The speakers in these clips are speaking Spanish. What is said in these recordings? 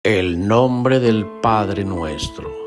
El nombre del Padre nuestro.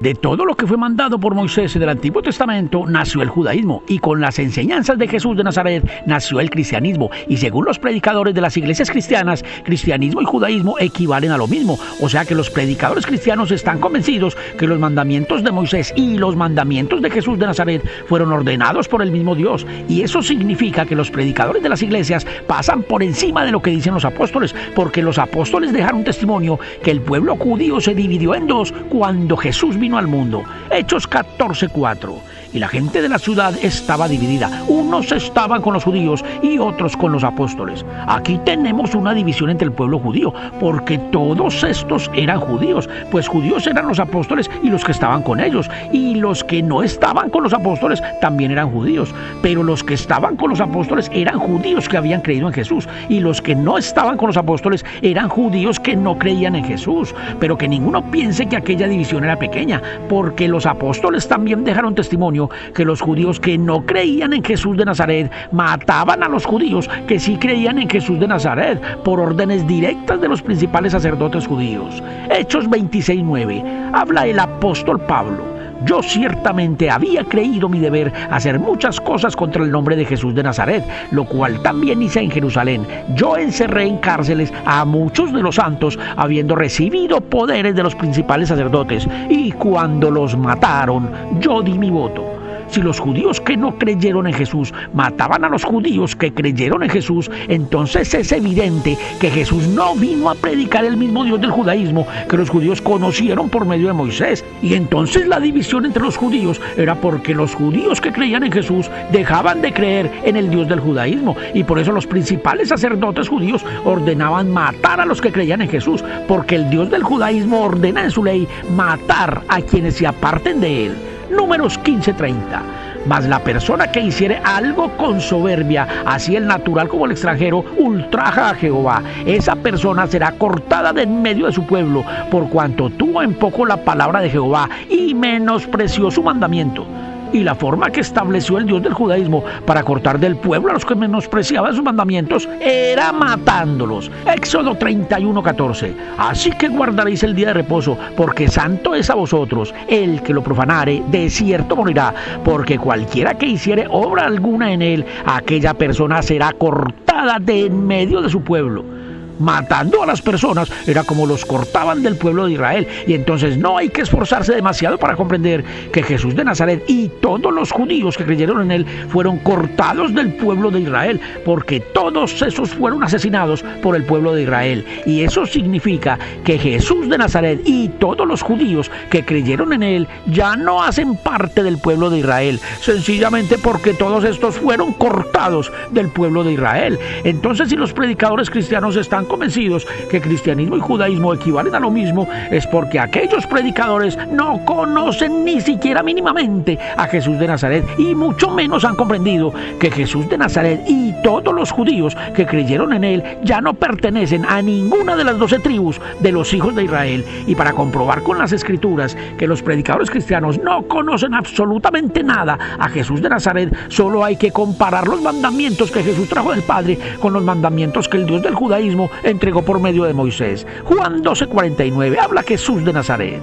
De todo lo que fue mandado por Moisés en el Antiguo Testamento nació el judaísmo, y con las enseñanzas de Jesús de Nazaret nació el cristianismo. Y según los predicadores de las iglesias cristianas, cristianismo y judaísmo equivalen a lo mismo. O sea que los predicadores cristianos están convencidos que los mandamientos de Moisés y los mandamientos de Jesús de Nazaret fueron ordenados por el mismo Dios. Y eso significa que los predicadores de las iglesias pasan por encima de lo que dicen los apóstoles, porque los apóstoles dejaron testimonio que el pueblo judío se dividió en dos cuando Jesús vino al mundo. Hechos 14:4. Y la gente de la ciudad estaba dividida. Unos estaban con los judíos y otros con los apóstoles. Aquí tenemos una división entre el pueblo judío, porque todos estos eran judíos, pues judíos eran los apóstoles y los que estaban con ellos, y los que no estaban con los apóstoles también eran judíos, pero los que estaban con los apóstoles eran judíos que habían creído en Jesús, y los que no estaban con los apóstoles eran judíos que no creían en Jesús. Pero que ninguno piense que aquella división era pequeña, porque los apóstoles también dejaron testimonio que los judíos que no creían en Jesús de Nazaret mataban a los judíos que sí creían en Jesús de Nazaret por órdenes directas de los principales sacerdotes judíos. Hechos 26:9. Habla el apóstol Pablo. Yo ciertamente había creído mi deber hacer muchas cosas contra el nombre de Jesús de Nazaret, lo cual también hice en Jerusalén. Yo encerré en cárceles a muchos de los santos, habiendo recibido poderes de los principales sacerdotes, y cuando los mataron, yo di mi voto. Si los judíos que no creyeron en Jesús mataban a los judíos que creyeron en Jesús, entonces es evidente que Jesús no vino a predicar el mismo Dios del judaísmo que los judíos conocieron por medio de Moisés. Y entonces la división entre los judíos era porque los judíos que creían en Jesús dejaban de creer en el Dios del judaísmo, y por eso los principales sacerdotes judíos ordenaban matar a los que creían en Jesús, porque el Dios del judaísmo ordena en su ley matar a quienes se aparten de él. Números 15:30. Mas la persona que hiciere algo con soberbia, así el natural como el extranjero, ultraja a Jehová. Esa persona será cortada de en medio de su pueblo, por cuanto tuvo en poco la palabra de Jehová y menospreció su mandamiento. Y la forma que estableció el Dios del judaísmo para cortar del pueblo a los que menospreciaban sus mandamientos era matándolos. Éxodo 31:14. Así que guardaréis el día de reposo, porque santo es a vosotros. El que lo profanare, de cierto morirá, porque cualquiera que hiciere obra alguna en él, aquella persona será cortada de en medio de su pueblo. Matando a las personas era como los cortaban del pueblo de Israel. Y entonces no hay que esforzarse demasiado para comprender que Jesús de Nazaret y todos los judíos que creyeron en él fueron cortados del pueblo de Israel, porque todos esos fueron asesinados por el pueblo de Israel. Y eso significa que Jesús de Nazaret y todos los judíos que creyeron en él ya no hacen parte del pueblo de Israel, sencillamente porque todos estos fueron cortados del pueblo de Israel. Entonces, si los predicadores cristianos están convencidos que cristianismo y judaísmo equivalen a lo mismo, es porque aquellos predicadores no conocen ni siquiera mínimamente a Jesús de Nazaret, y mucho menos han comprendido que Jesús de Nazaret y todos los judíos que creyeron en él ya no pertenecen a ninguna de las 12 tribus de los hijos de Israel. Y para comprobar con las escrituras que los predicadores cristianos no conocen absolutamente nada a Jesús de Nazaret, solo hay que comparar los mandamientos que Jesús trajo del Padre con los mandamientos que el Dios del judaísmo entregó por medio de Moisés. Juan 12:49 habla Jesús de Nazaret.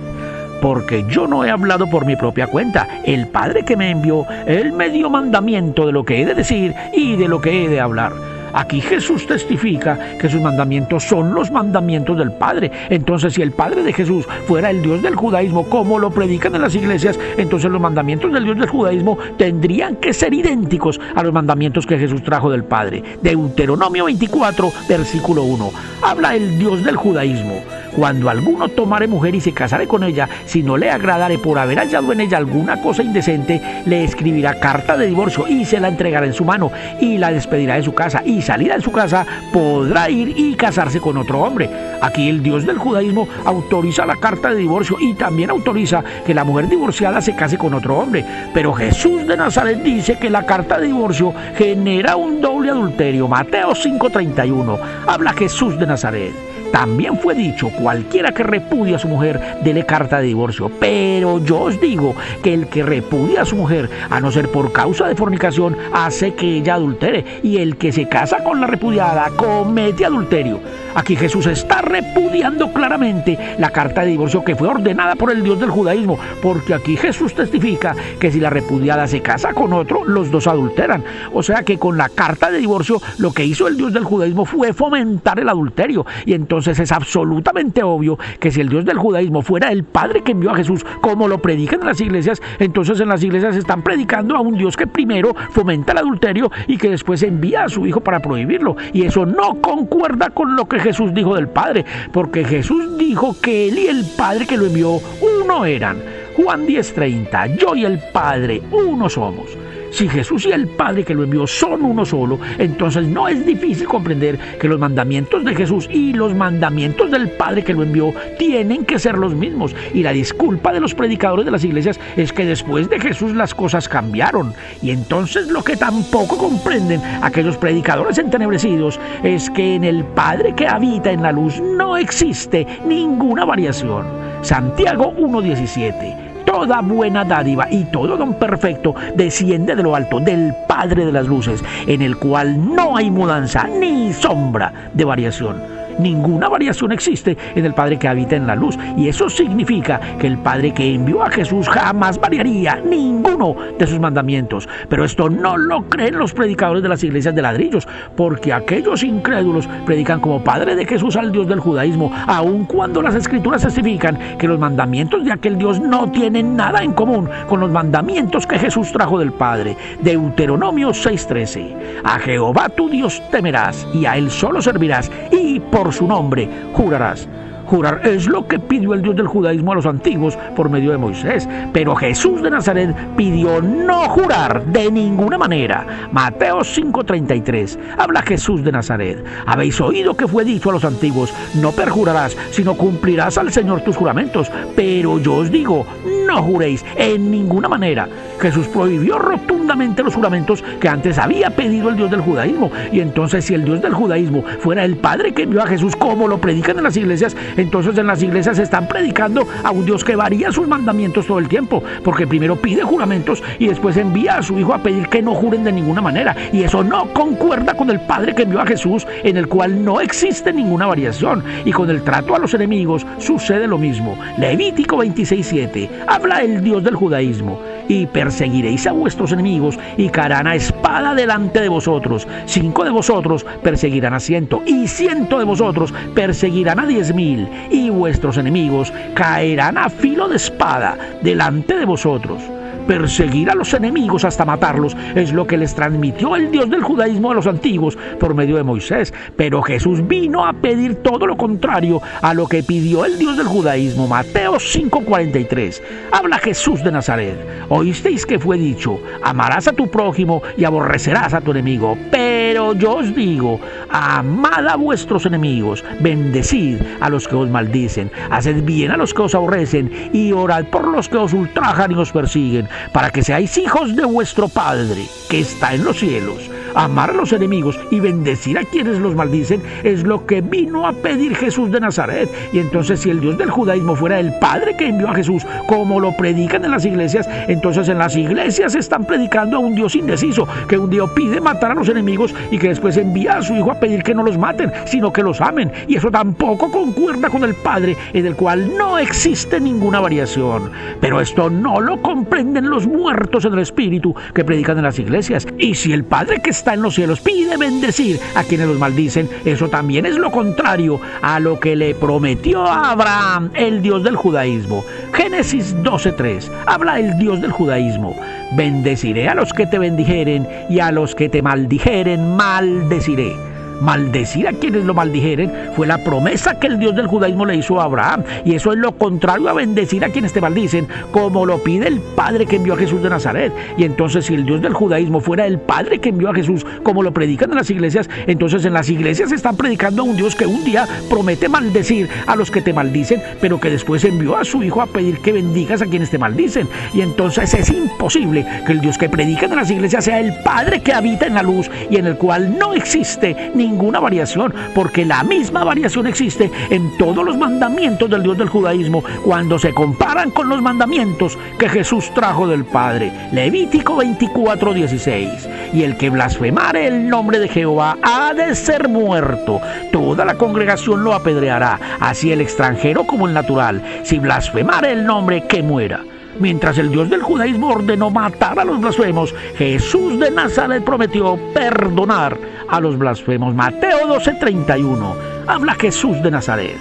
Porque yo no he hablado por mi propia cuenta. El Padre que me envió, Él me dio mandamiento de lo que he de decir y de lo que he de hablar. Aquí Jesús testifica que sus mandamientos son los mandamientos del Padre. Entonces, si el Padre de Jesús fuera el Dios del judaísmo, como lo predican en las iglesias, entonces los mandamientos del Dios del judaísmo tendrían que ser idénticos a los mandamientos que Jesús trajo del Padre. Deuteronomio 24, versículo 1. Habla el Dios del judaísmo. Cuando alguno tomare mujer y se casare con ella, si no le agradare por haber hallado en ella alguna cosa indecente, le escribirá carta de divorcio y se la entregará en su mano, y la despedirá de su casa, y salida de su casa podrá ir y casarse con otro hombre. Aquí el Dios del judaísmo autoriza la carta de divorcio y también autoriza que la mujer divorciada se case con otro hombre. Pero Jesús de Nazaret dice que la carta de divorcio genera un doble adulterio. Mateo 5:31. Habla Jesús de Nazaret. También fue dicho, cualquiera que repudie a su mujer, dele carta de divorcio. Pero yo os digo que el que repudia a su mujer, a no ser por causa de fornicación, hace que ella adultere. Y el que se casa con la repudiada, comete adulterio. Aquí Jesús está repudiando claramente la carta de divorcio que fue ordenada por el Dios del judaísmo, porque aquí Jesús testifica que si la repudiada se casa con otro, los dos adulteran. O sea que con la carta de divorcio lo que hizo el Dios del judaísmo fue fomentar el adulterio. Y entonces es absolutamente obvio que si el Dios del judaísmo fuera el Padre que envió a Jesús, como lo predican en las iglesias, entonces en las iglesias están predicando a un Dios que primero fomenta el adulterio y que después envía a su Hijo para prohibirlo. Y eso no concuerda con lo que Jesús dijo del Padre, porque Jesús dijo que Él y el Padre que lo envió uno eran. Juan 10:30, yo y el Padre uno somos. Si Jesús y el Padre que lo envió son uno solo, entonces no es difícil comprender que los mandamientos de Jesús y los mandamientos del Padre que lo envió tienen que ser los mismos. Y la disculpa de los predicadores de las iglesias es que después de Jesús las cosas cambiaron. Y entonces lo que tampoco comprenden aquellos predicadores entenebrecidos es que en el Padre que habita en la luz no existe ninguna variación. Santiago 1:17. Toda buena dádiva y todo don perfecto desciende de lo alto, del Padre de las luces, en el cual no hay mudanza ni sombra de variación. Ninguna variación existe en el Padre que habita en la luz, y eso significa que el Padre que envió a Jesús jamás variaría ninguno de sus mandamientos. Pero esto no lo creen los predicadores de las iglesias de ladrillos, porque aquellos incrédulos predican como Padre de Jesús al Dios del judaísmo, aun cuando las escrituras testifican que los mandamientos de aquel Dios no tienen nada en común con los mandamientos que Jesús trajo del Padre. Deuteronomio 6:13. A Jehová tu Dios temerás, y a Él solo servirás, y por su nombre jurarás. Jurar es lo que pidió el Dios del judaísmo a los antiguos por medio de Moisés, pero Jesús de Nazaret pidió no jurar de ninguna manera. Mateo 5:33. Habla Jesús de Nazaret. Habéis oído que fue dicho a los antiguos: no perjurarás, sino cumplirás al Señor tus juramentos. Pero yo os digo, no juréis en ninguna manera. Jesús prohibió rotundamente los juramentos que antes había pedido el Dios del judaísmo. Y entonces, si el Dios del judaísmo fuera el Padre que envió a Jesús, como lo predican en las iglesias, entonces en las iglesias están predicando a un Dios que varía sus mandamientos todo el tiempo, porque primero pide juramentos y después envía a su Hijo a pedir que no juren de ninguna manera. Y eso no concuerda con el Padre que envió a Jesús, en el cual no existe ninguna variación. Y con el trato a los enemigos sucede lo mismo. Levítico 26:7. Habla el Dios del judaísmo. Y perseguiréis a vuestros enemigos, y caerán a espada delante de vosotros. 5 de vosotros perseguirán a 100, y 100 de vosotros perseguirán a 10,000, y vuestros enemigos caerán a filo de espada delante de vosotros. Perseguir a los enemigos hasta matarlos es lo que les transmitió el Dios del judaísmo a los antiguos por medio de Moisés. Pero Jesús vino a pedir todo lo contrario a lo que pidió el Dios del judaísmo. Mateo 5:43. Habla Jesús de Nazaret. Oísteis que fue dicho: amarás a tu prójimo y aborrecerás a tu enemigo. Pero yo os digo: amad a vuestros enemigos, bendecid a los que os maldicen, haced bien a los que os aborrecen, y orad por los que os ultrajan y os persiguen, para que seáis hijos de vuestro Padre que está en los cielos. Amar a los enemigos y bendecir a quienes los maldicen es lo que vino a pedir Jesús de Nazaret. Y entonces, si el Dios del judaísmo fuera el Padre que envió a Jesús, como lo predican en las iglesias, entonces en las iglesias están predicando a un Dios indeciso, que un día pide matar a los enemigos y que después envía a su Hijo a pedir que no los maten, sino que los amen. Y eso tampoco concuerda con el Padre, en el cual no existe ninguna variación. Pero esto no lo comprenden los muertos en el espíritu que predican en las iglesias. Y si el Padre que está en los cielos pide bendecir a quienes los maldicen, eso también es lo contrario a lo que le prometió a Abraham el Dios del judaísmo. Génesis 12:3. Habla el Dios del judaísmo. Bendeciré a los que te bendijeren, y a los que te maldijeren maldeciré. Maldecir a quienes lo maldijeren fue la promesa que el Dios del judaísmo le hizo a Abraham, y eso es lo contrario a bendecir a quienes te maldicen, como lo pide el Padre que envió a Jesús de Nazaret. Y entonces, si el Dios del judaísmo fuera el Padre que envió a Jesús, como lo predican en las iglesias, entonces en las iglesias están predicando a un Dios que un día promete maldecir a los que te maldicen, pero que después envió a su Hijo a pedir que bendigas a quienes te maldicen. Y entonces es imposible que el Dios que predican en las iglesias sea el Padre que habita en la luz, y en el cual no existe ni ninguna variación, porque la misma variación existe en todos los mandamientos del Dios del judaísmo cuando se comparan con los mandamientos que Jesús trajo del Padre. Levítico 24:16. Y el que blasfemare el nombre de Jehová ha de ser muerto. Toda la congregación lo apedreará, así el extranjero como el natural. Si blasfemare el nombre, que muera. Mientras el Dios del judaísmo ordenó matar a los blasfemos, Jesús de Nazaret prometió perdonar a los blasfemos. Mateo 12:31. Habla Jesús de Nazaret.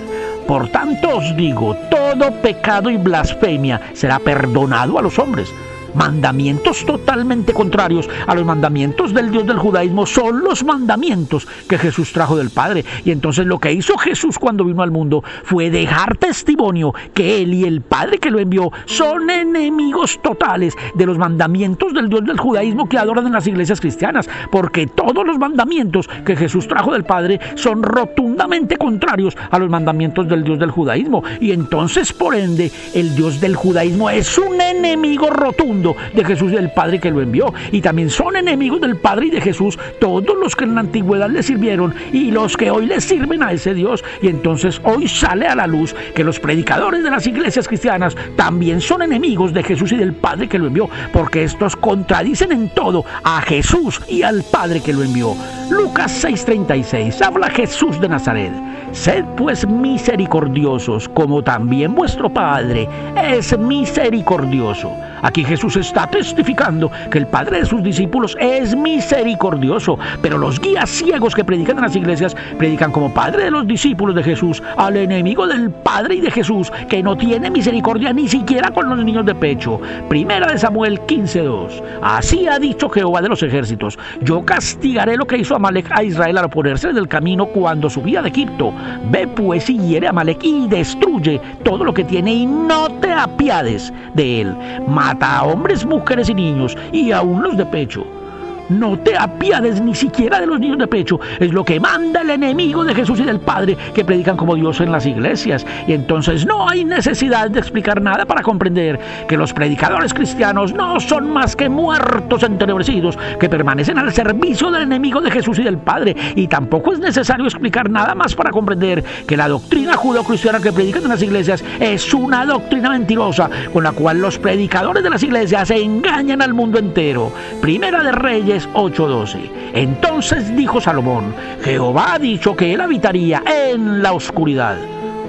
Por tanto os digo, todo pecado y blasfemia será perdonado a los hombres. Mandamientos totalmente contrarios a los mandamientos del Dios del judaísmo son los mandamientos que Jesús trajo del Padre. Y entonces lo que hizo Jesús cuando vino al mundo fue dejar testimonio que Él y el Padre que lo envió son enemigos totales de los mandamientos del Dios del judaísmo que adoran en las iglesias cristianas, porque todos los mandamientos que Jesús trajo del Padre son rotundamente contrarios a los mandamientos del Dios del judaísmo. Y entonces, por ende, el Dios del judaísmo es un enemigo rotundo de Jesús y del Padre que lo envió, y también son enemigos del Padre y de Jesús todos los que en la antigüedad le sirvieron y los que hoy le sirven a ese Dios. Y entonces hoy sale a la luz que los predicadores de las iglesias cristianas también son enemigos de Jesús y del Padre que lo envió, porque estos contradicen en todo a Jesús y al Padre que lo envió. Lucas 6:36. Habla Jesús de Nazaret. Sed pues misericordiosos, como también vuestro Padre es misericordioso. Aquí Jesús está testificando que el Padre de sus discípulos es misericordioso, pero los guías ciegos que predican en las iglesias predican como Padre de los discípulos de Jesús al enemigo del Padre y de Jesús, que no tiene misericordia ni siquiera con los niños de pecho. Primera de Samuel 15:2. Así ha dicho Jehová de los ejércitos: yo castigaré lo que hizo Amalek a Israel al oponerse del camino cuando subía de Egipto. Ve pues y hiere a Amalek y destruye todo lo que tiene y no te apiades de él. Mata a hombres, mujeres y niños, y aún los de pecho. No te apiades ni siquiera de los niños de pecho. Es lo que manda el enemigo de Jesús y del Padre, que predican como Dios en las iglesias. Y entonces no hay necesidad de explicar nada para comprender que los predicadores cristianos no son más que muertos entenebrecidos que permanecen al servicio del enemigo de Jesús y del Padre. Y tampoco es necesario explicar nada más para comprender que la doctrina judeocristiana que predican en las iglesias es una doctrina mentirosa con la cual los predicadores de las iglesias engañan al mundo entero. Primera de Reyes 8:12. Entonces dijo Salomón: Jehová ha dicho que él habitaría en la oscuridad.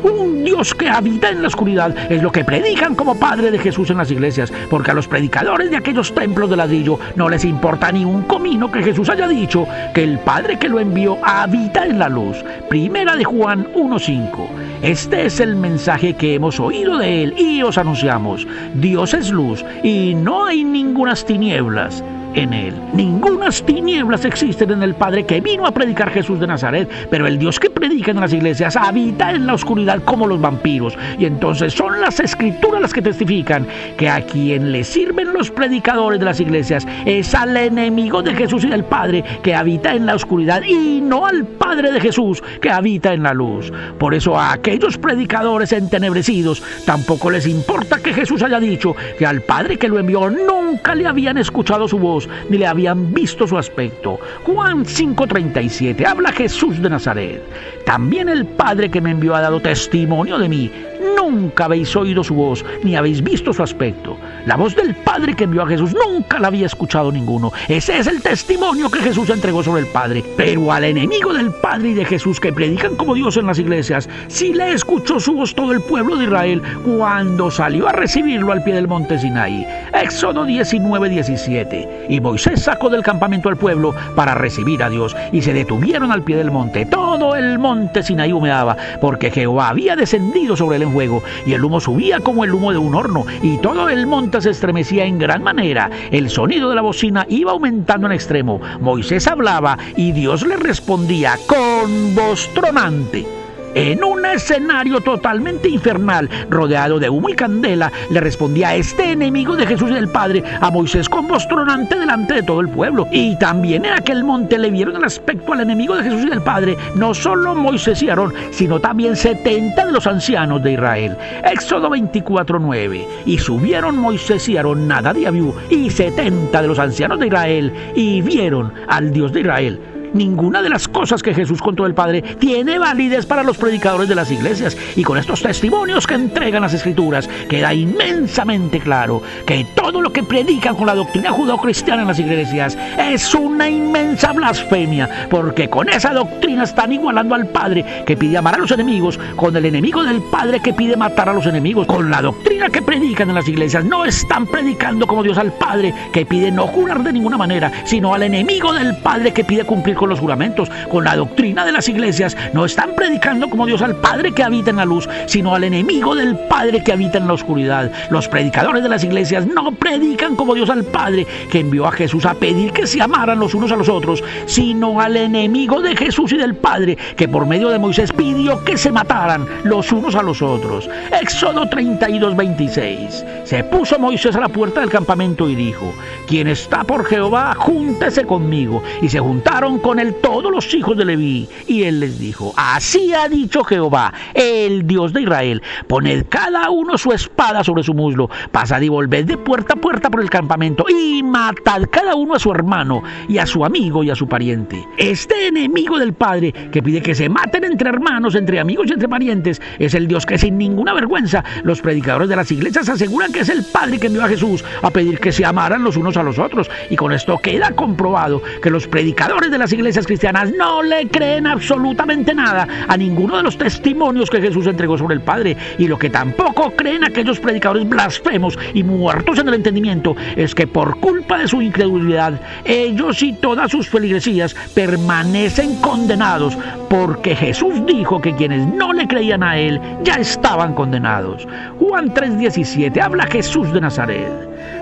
Un Dios que habita en la oscuridad es lo que predican como Padre de Jesús en las iglesias, porque a los predicadores de aquellos templos de ladrillo no les importa ni un comino que Jesús haya dicho que el Padre que lo envió habita en la luz. Primera de Juan 1:5. Este es el mensaje que hemos oído de él y os anunciamos: Dios es luz y no hay ningunas tinieblas en él. Ningunas tinieblas existen en el Padre que vino a predicar Jesús de Nazaret, pero el Dios que predica en las iglesias habita en la oscuridad como los vampiros. Y entonces son las Escrituras las que testifican que a quien le sirven los predicadores de las iglesias es al enemigo de Jesús y del Padre que habita en la oscuridad, y no al Padre de Jesús que habita en la luz. Por eso a aquellos predicadores entenebrecidos tampoco les importa que Jesús haya dicho que al Padre que lo envió nunca le habían escuchado su voz ni le habían visto su aspecto. Juan 5:37. Habla Jesús de Nazaret. También el Padre que me envió ha dado testimonio de mí. Nunca habéis oído su voz, ni habéis visto su aspecto. La voz del Padre que envió a Jesús nunca la había escuchado ninguno. Ese es el testimonio que Jesús entregó sobre el Padre. Pero al enemigo del Padre y de Jesús que predican como Dios en las iglesias, sí le escuchó su voz todo el pueblo de Israel cuando salió a recibirlo al pie del monte Sinaí. Éxodo 19:17. Y Moisés sacó del campamento al pueblo para recibir a Dios, y se detuvieron al pie del monte. Todo el monte Sinaí humeaba, porque Jehová había descendido sobre él en fuego, y el humo subía como el humo de un horno, y todo el monte se estremecía en gran manera. El sonido de la bocina iba aumentando en extremo. Moisés hablaba y Dios le respondía con voz tronante. En un escenario totalmente infernal, rodeado de humo y candela, le respondía este enemigo de Jesús y del Padre a Moisés con voz tronante delante de todo el pueblo. Y también en aquel monte le vieron el aspecto al enemigo de Jesús y del Padre, no solo Moisés y Aarón, sino también 70 de los ancianos de Israel. Éxodo 24:9. Y subieron Moisés y Aarón, Nadab y Abiú, y 70 de los ancianos de Israel, y vieron al Dios de Israel. Ninguna de las cosas que Jesús contó del Padre tiene validez para los predicadores de las iglesias, y con estos testimonios que entregan las Escrituras queda inmensamente claro que todo lo que predican con la doctrina judeocristiana en las iglesias es una inmensa blasfemia, porque con esa doctrina están igualando al Padre que pide amar a los enemigos con el enemigo del Padre que pide matar a los enemigos. Con la doctrina que predican en las iglesias no están predicando como Dios al Padre que pide no jurar de ninguna manera, sino al enemigo del Padre que pide cumplir con los juramentos. Con la doctrina de las iglesias no están predicando como Dios al Padre que habita en la luz, sino al enemigo del Padre que habita en la oscuridad. Los predicadores de las iglesias no predican como Dios al Padre que envió a Jesús a pedir que se amaran los unos a los otros, sino al enemigo de Jesús y del Padre que por medio de Moisés pidió que se mataran los unos a los otros. Éxodo 32:26. Se puso Moisés a la puerta del campamento y dijo: quien está por Jehová, júntese conmigo. Y se juntaron con él todos los hijos de Leví. Y él les dijo: así ha dicho Jehová, el Dios de Israel: poned cada uno su espada sobre su muslo, pasad y volved de puerta a puerta por el campamento, y matad cada uno a su hermano, y a su amigo, y a su pariente. Este enemigo del Padre, que pide que se maten entre hermanos, entre amigos y entre parientes, es el Dios que sin ninguna vergüenza los predicadores de las iglesias aseguran que es el Padre que envió a Jesús a pedir que se amaran los unos a los otros. Y con esto queda comprobado que los predicadores de las iglesias cristianas no le creen absolutamente nada a ninguno de los testimonios que Jesús entregó sobre el Padre. Y lo que tampoco creen aquellos predicadores blasfemos y muertos en el entendimiento es que por culpa de su incredulidad, ellos y todas sus feligresías permanecen condenados, porque Jesús dijo que quienes no le creían a él ya estaban condenados. Juan 3:17 habla Jesús de Nazaret: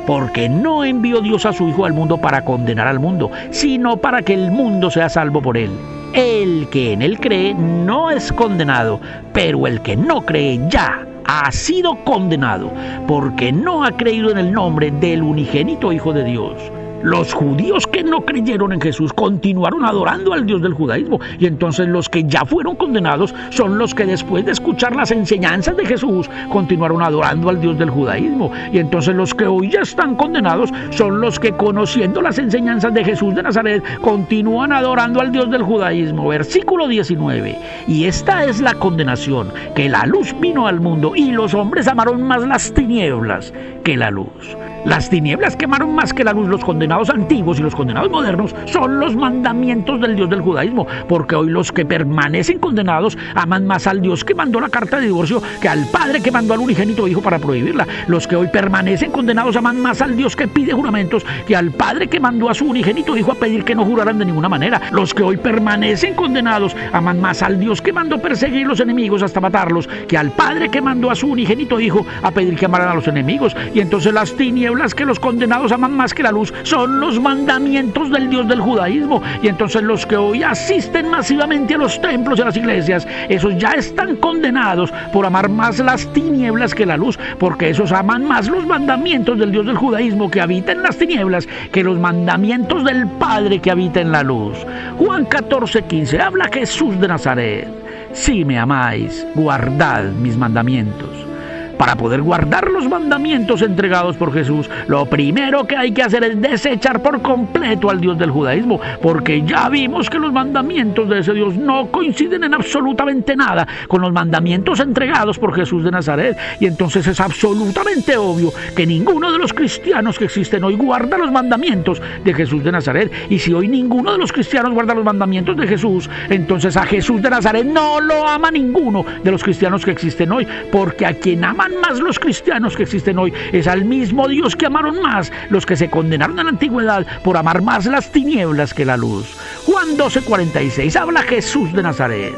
porque no envió Dios a su Hijo al mundo para condenar al mundo, sino para que el mundo sea salvo por él. El que en él cree no es condenado, pero el que no cree ya ha sido condenado, porque no ha creído en el nombre del unigénito Hijo de Dios. Los judíos que no creyeron en Jesús continuaron adorando al Dios del judaísmo, y entonces los que ya fueron condenados son los que después de escuchar las enseñanzas de Jesús continuaron adorando al Dios del judaísmo. Y entonces los que hoy ya están condenados son los que, conociendo las enseñanzas de Jesús de Nazaret, continúan adorando al Dios del judaísmo. Versículo 19. Y esta es la condenación, que la luz vino al mundo y los hombres amaron más las tinieblas que la luz. Las tinieblas quemaron más que la luz. Los condenados antiguos y los condenados modernos son los mandamientos del Dios del judaísmo, porque hoy los que permanecen condenados aman más al Dios que mandó la carta de divorcio que al Padre que mandó al unigénito Hijo para prohibirla. Los que hoy permanecen condenados aman más al Dios que pide juramentos que al Padre que mandó a su unigénito Hijo a pedir que no juraran de ninguna manera. Los que hoy permanecen condenados aman más al Dios que mandó perseguir los enemigos hasta matarlos que al Padre que mandó a su unigénito Hijo a pedir que amaran a los enemigos. Y entonces las tinieblas que los condenados aman más que la luz son los mandamientos del Dios del judaísmo. Y entonces los que hoy asisten masivamente a los templos y a las iglesias, esos ya están condenados por amar más las tinieblas que la luz, porque esos aman más los mandamientos del Dios del judaísmo que habita en las tinieblas que los mandamientos del Padre que habita en la luz. Juan 14:15 habla Jesús de Nazaret: si me amáis, guardad mis mandamientos. Para poder guardar los mandamientos entregados por Jesús, lo primero que hay que hacer es desechar por completo al Dios del judaísmo, porque ya vimos que los mandamientos de ese Dios no coinciden en absolutamente nada con los mandamientos entregados por Jesús de Nazaret. Y entonces es absolutamente obvio que ninguno de los cristianos que existen hoy guarda los mandamientos de Jesús de Nazaret. Y si hoy ninguno de los cristianos guarda los mandamientos de Jesús, entonces a Jesús de Nazaret no lo ama ninguno de los cristianos que existen hoy, porque a quien aman más los cristianos que existen hoy es al mismo Dios que amaron más los que se condenaron en la antigüedad por amar más las tinieblas que la luz. Juan 12:46 habla Jesús de Nazaret: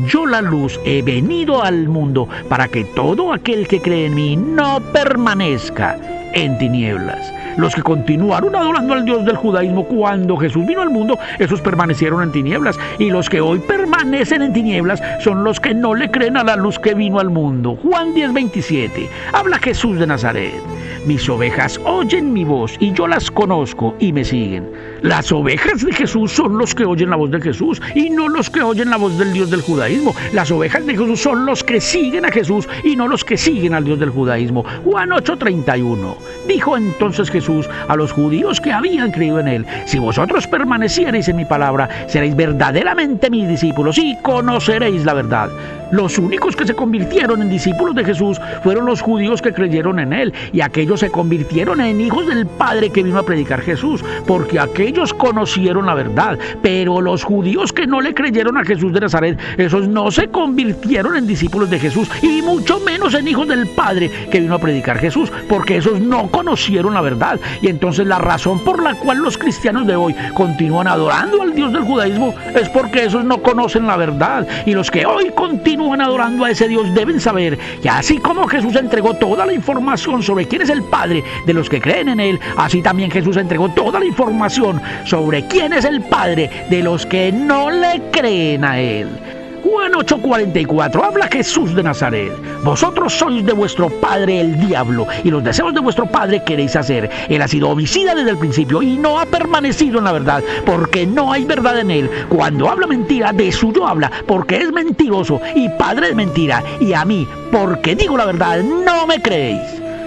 yo la luz he venido al mundo para que todo aquel que cree en mí no permanezca en tinieblas. Los que continuaron adorando al Dios del judaísmo cuando Jesús vino al mundo, esos permanecieron en tinieblas, y los que hoy permanecen en tinieblas son los que no le creen a la luz que vino al mundo. Juan 10:27 habla Jesús de Nazaret: mis ovejas oyen mi voz y yo las conozco y me siguen. Las ovejas de Jesús son los que oyen la voz de Jesús y no los que oyen la voz del Dios del judaísmo. Las ovejas de Jesús son los que siguen a Jesús y no los que siguen al Dios del judaísmo. Juan 8:31 Dijo entonces Jesús a los judíos que habían creído en él: si vosotros permaneciereis en mi palabra, seréis verdaderamente mis discípulos y conoceréis la verdad. Los únicos que se convirtieron en discípulos de Jesús fueron los judíos que creyeron en él, y aquellos se convirtieron en hijos del Padre que vino a predicar Jesús, porque aquellos conocieron la verdad. Pero los judíos que no le creyeron a Jesús de Nazaret, esos no se convirtieron en discípulos de Jesús, y mucho menos en hijos del Padre que vino a predicar Jesús, porque esos no conocieron la verdad. Y entonces la razón por la cual los cristianos de hoy continúan adorando al Dios del judaísmo es porque esos no conocen la verdad. Y los que hoy continúan adorando a ese Dios deben saber que así como Jesús entregó toda la información sobre quién es el Padre de los que creen en él, así también Jesús entregó toda la información sobre quién es el Padre de los que no le creen a él. Juan 8:44, habla Jesús de Nazaret: vosotros sois de vuestro padre el diablo, y los deseos de vuestro padre queréis hacer. Él ha sido homicida desde el principio y no ha permanecido en la verdad, porque no hay verdad en él. Cuando habla mentira, de suyo habla, porque es mentiroso y padre de mentira. Y a mí, porque digo la verdad, no me creéis.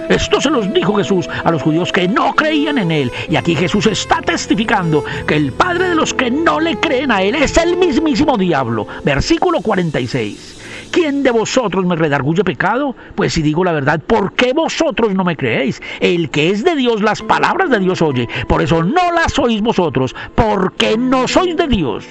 Esto se los dijo Jesús a los judíos que no creían en él. Y aquí Jesús está testificando que el padre de los que no le creen a él es el mismísimo diablo. Versículo 46. ¿Quién de vosotros me redarguye pecado? Pues si digo la verdad, ¿por qué vosotros no me creéis? El que es de Dios, las palabras de Dios oye. Por eso no las oís vosotros, porque no sois de Dios.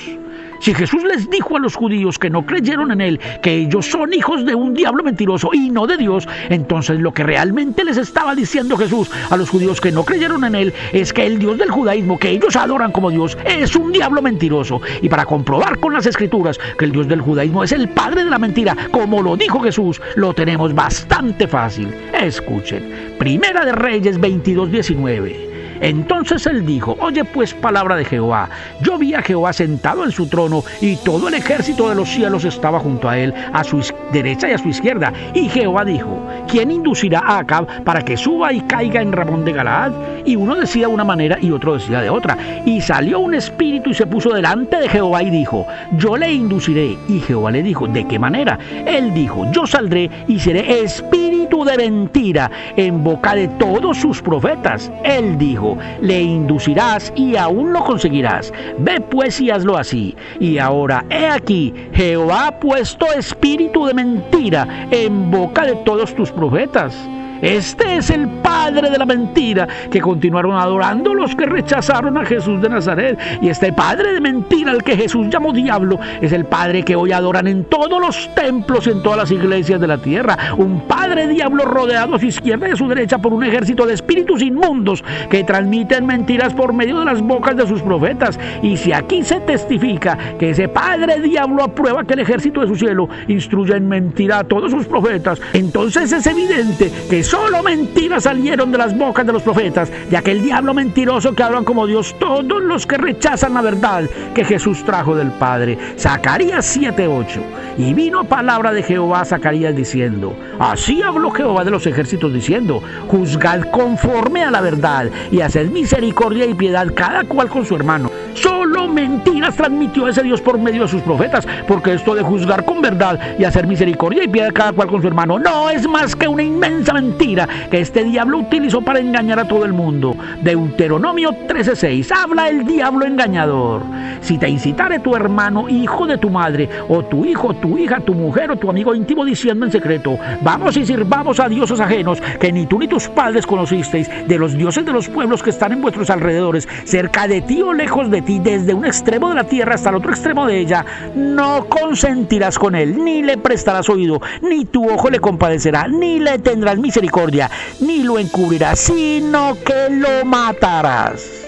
Si Jesús les dijo a los judíos que no creyeron en él, que ellos son hijos de un diablo mentiroso y no de Dios, entonces lo que realmente les estaba diciendo Jesús a los judíos que no creyeron en él es que el Dios del judaísmo, que ellos adoran como Dios, es un diablo mentiroso. Y para comprobar con las escrituras que el Dios del judaísmo es el padre de la mentira, como lo dijo Jesús, lo tenemos bastante fácil. Escuchen, Primera de Reyes 22:19. Entonces él dijo: oye pues palabra de Jehová. Yo vi a Jehová sentado en su trono, y todo el ejército de los cielos estaba junto a él, a su derecha y a su izquierda. Y Jehová dijo: ¿quién inducirá a Acab para que suba y caiga en Ramón de Galaad? Y uno decía de una manera y otro decía de otra. Y salió un espíritu y se puso delante de Jehová y dijo: yo le induciré. Y Jehová le dijo: ¿de qué manera? Él dijo: yo saldré y seré espíritu de mentira en boca de todos sus profetas. Él dijo: le inducirás y aún lo conseguirás. Ve pues y hazlo así. Y ahora, he aquí, Jehová ha puesto espíritu de mentira en boca de todos tus profetas. Este es el padre de la mentira que continuaron adorando los que rechazaron a Jesús de Nazaret. Y este padre de mentira, al que Jesús llamó diablo, es el padre que hoy adoran en todos los templos y en todas las iglesias de la tierra. Un padre diablo rodeado a su izquierda y a su derecha por un ejército de espíritus inmundos que transmiten mentiras por medio de las bocas de sus profetas. Y si aquí se testifica que ese padre diablo aprueba que el ejército de su cielo instruye en mentira a todos sus profetas, entonces es evidente que solo mentiras salieron de las bocas de los profetas, de aquel diablo mentiroso que hablan como Dios todos los que rechazan la verdad que Jesús trajo del Padre. Zacarías 7:8. Y vino palabra de Jehová a Zacarías diciendo: así habló Jehová de los ejércitos diciendo: juzgad conforme a la verdad y haced misericordia y piedad cada cual con su hermano. Solo mentiras transmitió ese Dios por medio de sus profetas, porque esto de juzgar con verdad y hacer misericordia y piedad cada cual con su hermano no es más que una inmensa mentira que este diablo utilizó para engañar a todo el mundo. Deuteronomio 13:6. Habla el diablo engañador: si te incitare tu hermano, hijo de tu madre, o tu hijo, tu hija, tu mujer o tu amigo íntimo, diciendo en secreto: vamos y sirvamos a dioses ajenos que ni tú ni tus padres conocisteis, de los dioses de los pueblos que están en vuestros alrededores, cerca de ti o lejos de ti, desde un extremo de la tierra hasta el otro extremo de ella, no consentirás con él, ni le prestarás oído, ni tu ojo le compadecerá, ni le tendrás misericordia, ni lo encubrirás, sino que lo matarás.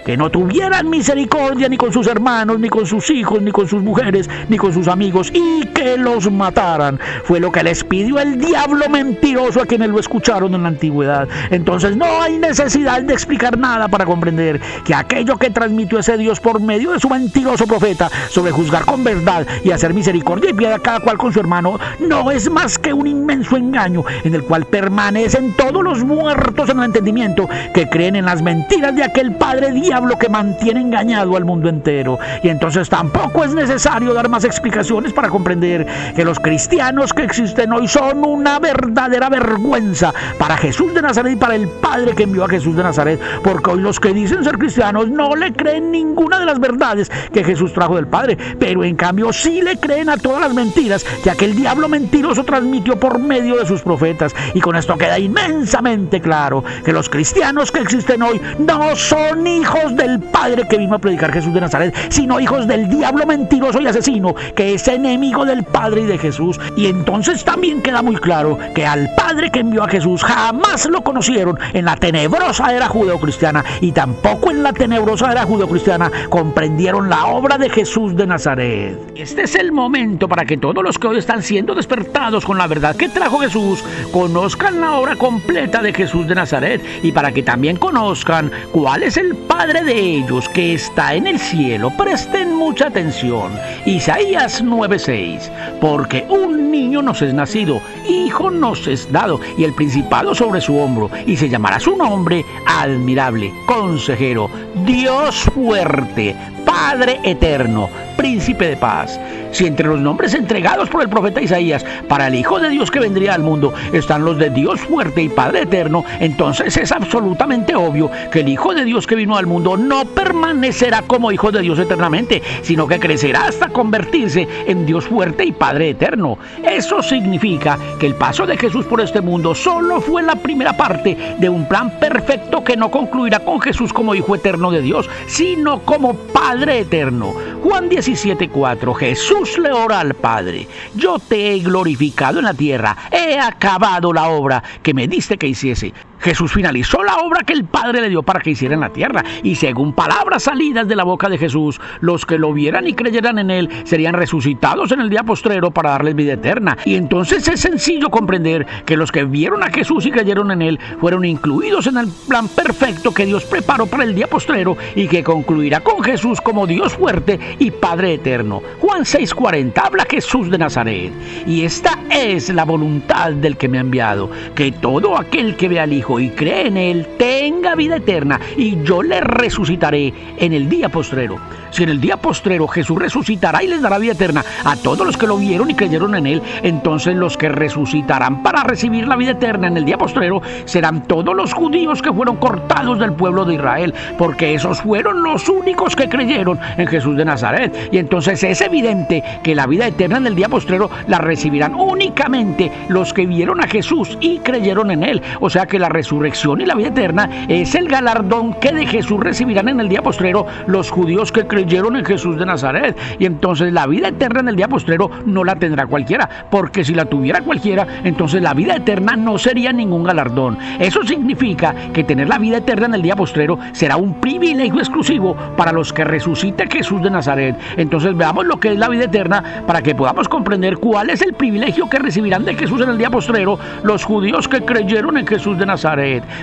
Que no tuvieran misericordia ni con sus hermanos, ni con sus hijos, ni con sus mujeres, ni con sus amigos, y que los mataran. Fue lo que les pidió el diablo mentiroso a quienes lo escucharon en la antigüedad. Entonces no hay necesidad de explicar nada para comprender que aquello que transmitió ese Dios por medio de su mentiroso profeta sobre juzgar con verdad y hacer misericordia y piedad cada cual con su hermano no es más que un inmenso engaño en el cual permanecen todos los muertos en el entendimiento que creen en las mentiras de aquel padre diablo diablo que mantiene engañado al mundo entero. Y entonces tampoco es necesario dar más explicaciones para comprender que los cristianos que existen hoy son una verdadera vergüenza para Jesús de Nazaret y para el Padre que envió a Jesús de Nazaret, porque hoy los que dicen ser cristianos no le creen ninguna de las verdades que Jesús trajo del Padre, pero en cambio sí le creen a todas las mentiras que aquel diablo mentiroso transmitió por medio de sus profetas. Y con esto queda inmensamente claro que los cristianos que existen hoy no son hijos del Padre que vino a predicar Jesús de Nazaret, sino hijos del diablo mentiroso y asesino que es enemigo del Padre y de Jesús. Y entonces también queda muy claro que al Padre que envió a Jesús jamás lo conocieron en la tenebrosa era judeocristiana, y tampoco en la tenebrosa era judeocristiana comprendieron la obra de Jesús de Nazaret. Este es el momento para que todos los que hoy están siendo despertados con la verdad que trajo Jesús conozcan la obra completa de Jesús de Nazaret, y para que también conozcan cuál es el Padre de ellos que está en el cielo. Presten mucha atención. Isaías 9:6: porque un niño nos es nacido, hijo nos es dado, y el principado sobre su hombro, y se llamará su nombre Admirable, Consejero, Dios fuerte, Padre eterno, Príncipe de paz. Si entre los nombres entregados por el profeta Isaías para el Hijo de Dios que vendría al mundo están los de Dios fuerte y Padre eterno, entonces es absolutamente obvio que el Hijo de Dios que vino al mundo no permanecerá como Hijo de Dios eternamente, sino que crecerá hasta convertirse en Dios fuerte y Padre eterno. Eso significa que el paso de Jesús por este mundo solo fue la primera parte de un plan perfecto que no concluirá con Jesús como Hijo eterno de Dios, sino como Padre eterno. Juan 17:4: Jesús le ora al Padre: yo te he glorificado en la tierra, he acabado la obra que me diste que hiciese. Jesús finalizó la obra que el Padre le dio para que hiciera en la tierra, y según palabras salidas de la boca de Jesús, los que lo vieran y creyeran en él serían resucitados en el día postrero para darles vida eterna. Y entonces es sencillo comprender que los que vieron a Jesús y creyeron en él fueron incluidos en el plan perfecto que Dios preparó para el día postrero y que concluirá con Jesús como Dios fuerte y Padre eterno. Juan 6:40 habla Jesús de Nazaret: y esta es la voluntad del que me ha enviado, que todo aquel que vea al Hijo y cree en él tenga vida eterna, y yo le resucitaré en el día postrero. Si en el día postrero Jesús resucitará y les dará vida eterna a todos los que lo vieron y creyeron en él, entonces los que resucitarán para recibir la vida eterna en el día postrero serán todos los judíos que fueron cortados del pueblo de Israel, porque esos fueron los únicos que creyeron en Jesús de Nazaret. Y entonces es evidente que la vida eterna en el día postrero la recibirán únicamente los que vieron a Jesús y creyeron en él. O sea que la resurrección y la vida eterna es el galardón que de Jesús recibirán en el día postrero los judíos que creyeron en Jesús de Nazaret. Y entonces la vida eterna en el día postrero no la tendrá cualquiera, porque si la tuviera cualquiera, entonces la vida eterna no sería ningún galardón. Eso significa que tener la vida eterna en el día postrero será un privilegio exclusivo para los que resucite Jesús de Nazaret. Entonces veamos lo que es la vida eterna para que podamos comprender cuál es el privilegio que recibirán de Jesús en el día postrero los judíos que creyeron en Jesús de Nazaret.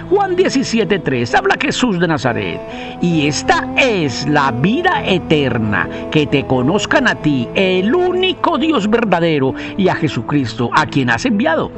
Juan 17:3 habla Jesús de Nazaret: y esta es la vida eterna, que te conozcan a ti, el único Dios verdadero, y a Jesucristo, a quien has enviado.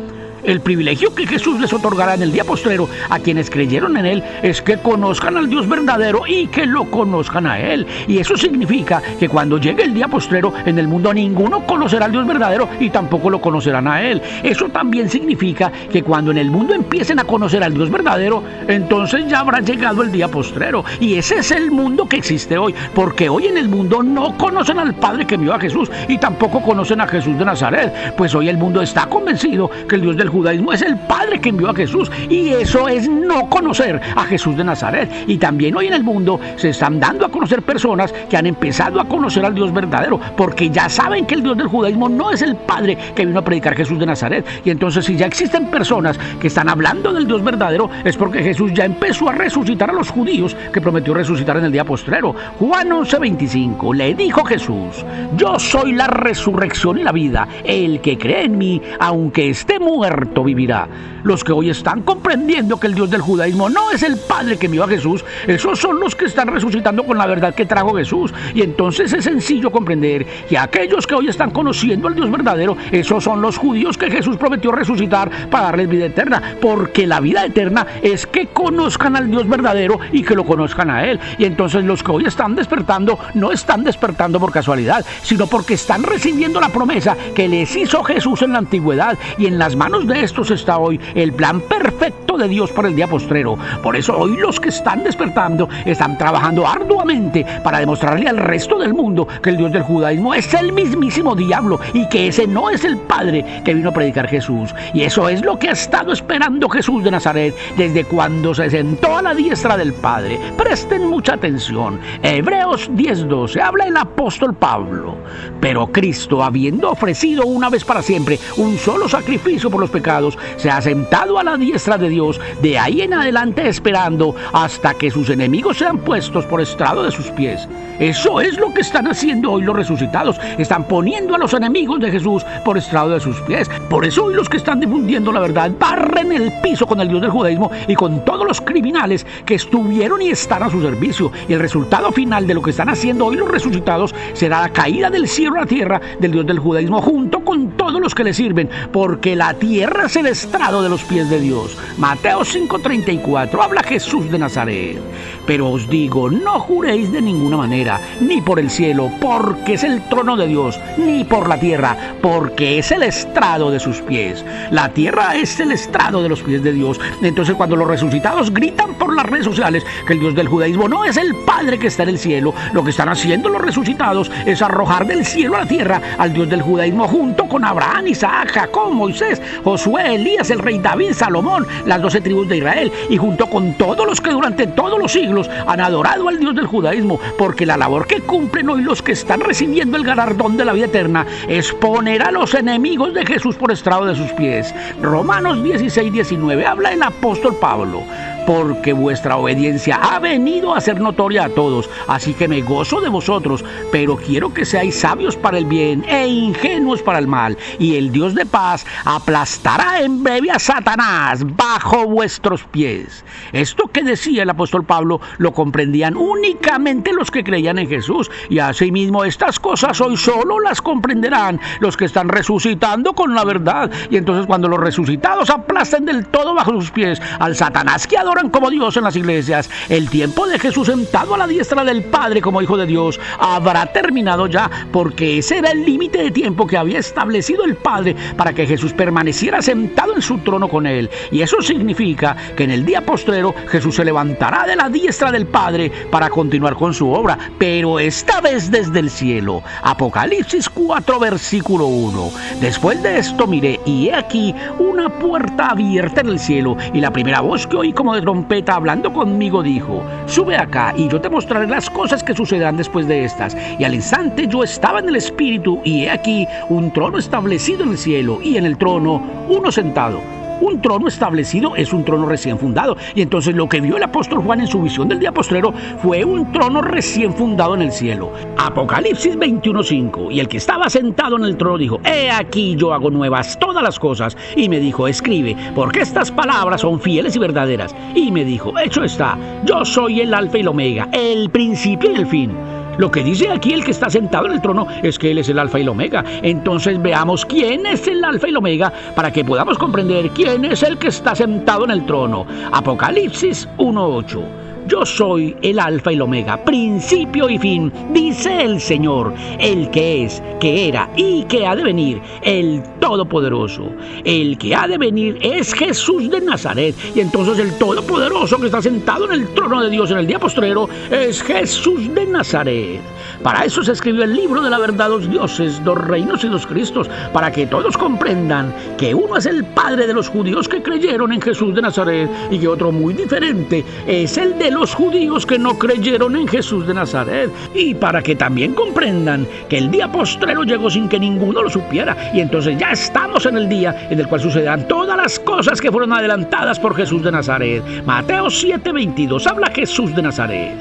El privilegio que Jesús les otorgará en el día postrero a quienes creyeron en él es que conozcan al Dios verdadero y que lo conozcan a él. Y eso significa que cuando llegue el día postrero en el mundo ninguno conocerá al Dios verdadero y tampoco lo conocerán a él. Eso también significa que cuando en el mundo empiecen a conocer al Dios verdadero, entonces ya habrá llegado el día postrero. Y ese es el mundo que existe hoy, porque hoy en el mundo no conocen al Padre que envió a Jesús y tampoco conocen a Jesús de Nazaret, pues hoy el mundo está convencido que el Dios del judaísmo es el Padre que envió a Jesús, y eso es no conocer a Jesús de Nazaret. Y también hoy en el mundo se están dando a conocer personas que han empezado a conocer al Dios verdadero, porque ya saben que el Dios del judaísmo no es el Padre que vino a predicar Jesús de Nazaret. Y entonces si ya existen personas que están hablando del Dios verdadero, es porque Jesús ya empezó a resucitar a los judíos que prometió resucitar en el día postrero. Juan 11:25 le dijo Jesús: yo soy la resurrección y la vida, el que cree en mí, aunque esté muerto, muerto vivirá. Los que hoy están comprendiendo que el Dios del judaísmo no es el Padre que envió a Jesús, esos son los que están resucitando con la verdad que trajo Jesús. Y entonces es sencillo comprender que aquellos que hoy están conociendo al Dios verdadero, esos son los judíos que Jesús prometió resucitar para darles vida eterna, porque la vida eterna es que conozcan al Dios verdadero y que lo conozcan a Él. Y entonces los que hoy están despertando no están despertando por casualidad, sino porque están recibiendo la promesa que les hizo Jesús en la antigüedad, y en las manos de estos está hoy el plan perfecto de Dios para el día postrero. Por eso hoy los que están despertando están trabajando arduamente para demostrarle al resto del mundo que el Dios del judaísmo es el mismísimo diablo y que ese no es el Padre que vino a predicar Jesús. Y eso es lo que ha estado esperando Jesús de Nazaret desde cuando se sentó a la diestra del Padre. Presten mucha atención. Hebreos 10:12 habla el apóstol Pablo. Pero Cristo, habiendo ofrecido una vez para siempre un solo sacrificio por los pecados, se ha sentado a la diestra de Dios, de ahí en adelante esperando hasta que sus enemigos sean puestos por estrado de sus pies. Eso es lo que están haciendo hoy los resucitados. Están poniendo a los enemigos de Jesús por estrado de sus pies. Por eso hoy los que están difundiendo la verdad barren el piso con el Dios del judaísmo y con todos los criminales que estuvieron y están a su servicio. Y el resultado final de lo que están haciendo hoy los resucitados será la caída del cielo a la tierra del Dios del judaísmo junto con todos los que le sirven, porque la tierra es el estrado de los pies de Dios. Mateo 5:34 habla Jesús de Nazaret. Pero os digo, no juréis de ninguna manera, ni por el cielo, porque es el trono de Dios, ni por la tierra, porque es el estrado de sus pies. La tierra es el estrado de los pies de Dios. Entonces cuando los resucitados gritan por las redes sociales que el Dios del judaísmo no es el Padre que está en el cielo, lo que están haciendo los resucitados es arrojar del cielo a la tierra al Dios del judaísmo junto con Abraham, Isaac, Jacob, Moisés, Josué, Elías, el rey David, Salomón, las 12 tribus de Israel, y junto con todos los que durante todos los siglos han adorado al Dios del judaísmo, porque la labor que cumplen hoy los que están recibiendo el galardón de la vida eterna es poner a los enemigos de Jesús por estrado de sus pies. Romanos 16:19 habla el apóstol Pablo. Porque vuestra obediencia ha venido a ser notoria a todos, así que me gozo de vosotros, pero quiero que seáis sabios para el bien e ingenuos para el mal, y el Dios de paz aplastará en breve a Satanás bajo vuestros pies. Esto que decía el apóstol Pablo lo comprendían únicamente los que creían en Jesús, y asimismo estas cosas hoy solo las comprenderán los que están resucitando con la verdad. Y entonces cuando los resucitados aplasten del todo bajo sus pies al Satanás que adoran como Dios en las iglesias, el tiempo de Jesús sentado a la diestra del Padre como Hijo de Dios habrá terminado ya, porque ese era el límite de tiempo que había establecido el Padre para que Jesús permaneciera sentado en su trono con él. Y eso significa que en el día postrero Jesús se levantará de la diestra del Padre para continuar con su obra, pero esta vez desde el cielo. Apocalipsis 4 versículo 1. Después de esto miré, y he aquí una puerta abierta en el cielo, y la primera voz que oí como de trompeta hablando conmigo dijo: sube acá y yo te mostraré las cosas que sucederán después de estas. Y al instante yo estaba en el espíritu, y he aquí un trono establecido en el cielo, y en el trono uno sentado. Un trono establecido es un trono recién fundado. Y entonces lo que vio el apóstol Juan en su visión del día postrero fue un trono recién fundado en el cielo. Apocalipsis 21:5. Y el que estaba sentado en el trono dijo: he aquí yo hago nuevas todas las cosas. Y me dijo: escribe, porque estas palabras son fieles y verdaderas. Y me dijo: hecho está, yo soy el alfa y el omega, el principio y el fin. Lo que dice aquí el que está sentado en el trono es que Él es el alfa y el omega. Entonces veamos quién es el alfa y el omega para que podamos comprender quién es el que está sentado en el trono. Apocalipsis 1:8. Yo soy el alfa y el omega, principio y fin, dice el Señor, el que es, que era y que ha de venir, el Todopoderoso. El que ha de venir es Jesús de Nazaret. Y entonces el Todopoderoso que está sentado en el trono de Dios en el día postrero es Jesús de Nazaret. Para eso se escribió el libro de la verdad, 2 dioses, 2 reinos y 2 Cristos, para que todos comprendan que uno es el Padre de los judíos que creyeron en Jesús de Nazaret y que otro muy diferente es el de los judíos que no creyeron en Jesús de Nazaret, y para que también comprendan que el día postrero llegó sin que ninguno lo supiera, y entonces ya estamos en el día en el cual sucederán todas las cosas que fueron adelantadas por Jesús de Nazaret. Mateo 7:22 habla Jesús de Nazaret.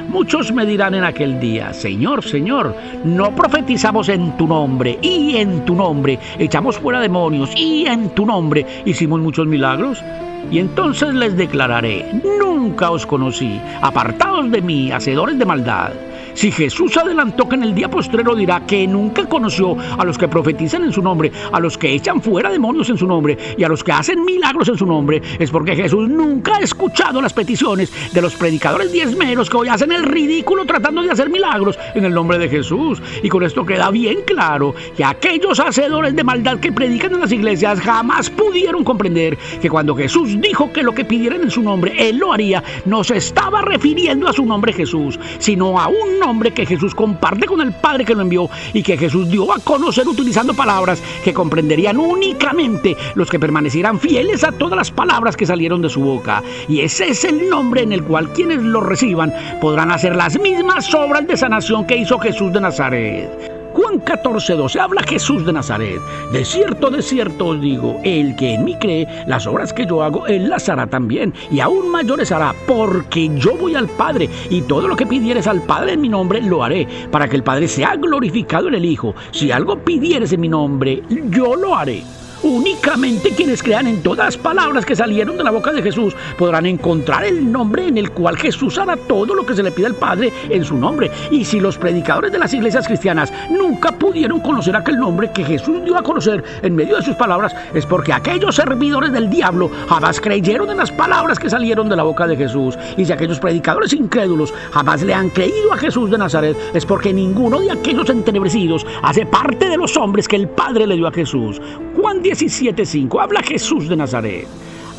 Muchos me dirán en aquel día: Señor, Señor, ¿no profetizamos en tu nombre, y en tu nombre echamos fuera demonios, y en tu nombre hicimos muchos milagros? Y entonces les declararé: nunca os conocí, apartaos de mí, hacedores de maldad. Si Jesús adelantó que en el día postrero dirá que nunca conoció a los que profetizan en su nombre, a los que echan fuera demonios en su nombre y a los que hacen milagros en su nombre, es porque Jesús nunca ha escuchado las peticiones de los predicadores diezmeros que hoy hacen el ridículo tratando de hacer milagros en el nombre de Jesús. Y con esto queda bien claro que aquellos hacedores de maldad que predican en las iglesias jamás pudieron comprender que cuando Jesús dijo que lo que pidieran en su nombre Él lo haría, no se estaba refiriendo a su nombre Jesús, sino a un nombre que Jesús comparte con el Padre que lo envió y que Jesús dio a conocer utilizando palabras que comprenderían únicamente los que permanecieran fieles a todas las palabras que salieron de su boca. Y ese es el nombre en el cual quienes lo reciban podrán hacer las mismas obras de sanación que hizo Jesús de Nazaret. Juan 14:12 habla Jesús de Nazaret: de cierto os digo, el que en mí cree, las obras que yo hago, él las hará también, y aún mayores hará, porque yo voy al Padre, y todo lo que pidieres al Padre en mi nombre, lo haré, para que el Padre sea glorificado en el Hijo. Si algo pidieres en mi nombre, yo lo haré. Únicamente quienes crean en todas las palabras que salieron de la boca de Jesús podrán encontrar el nombre en el cual Jesús hará todo lo que se le pide al Padre en su nombre. Y si los predicadores de las iglesias cristianas nunca pudieron conocer aquel nombre que Jesús dio a conocer en medio de sus palabras, es porque aquellos servidores del diablo jamás creyeron en las palabras que salieron de la boca de Jesús. Y si aquellos predicadores incrédulos jamás le han creído a Jesús de Nazaret, es porque ninguno de aquellos entenebrecidos hace parte de los hombres que el Padre le dio a Jesús. Juan 17:5 habla Jesús de Nazaret: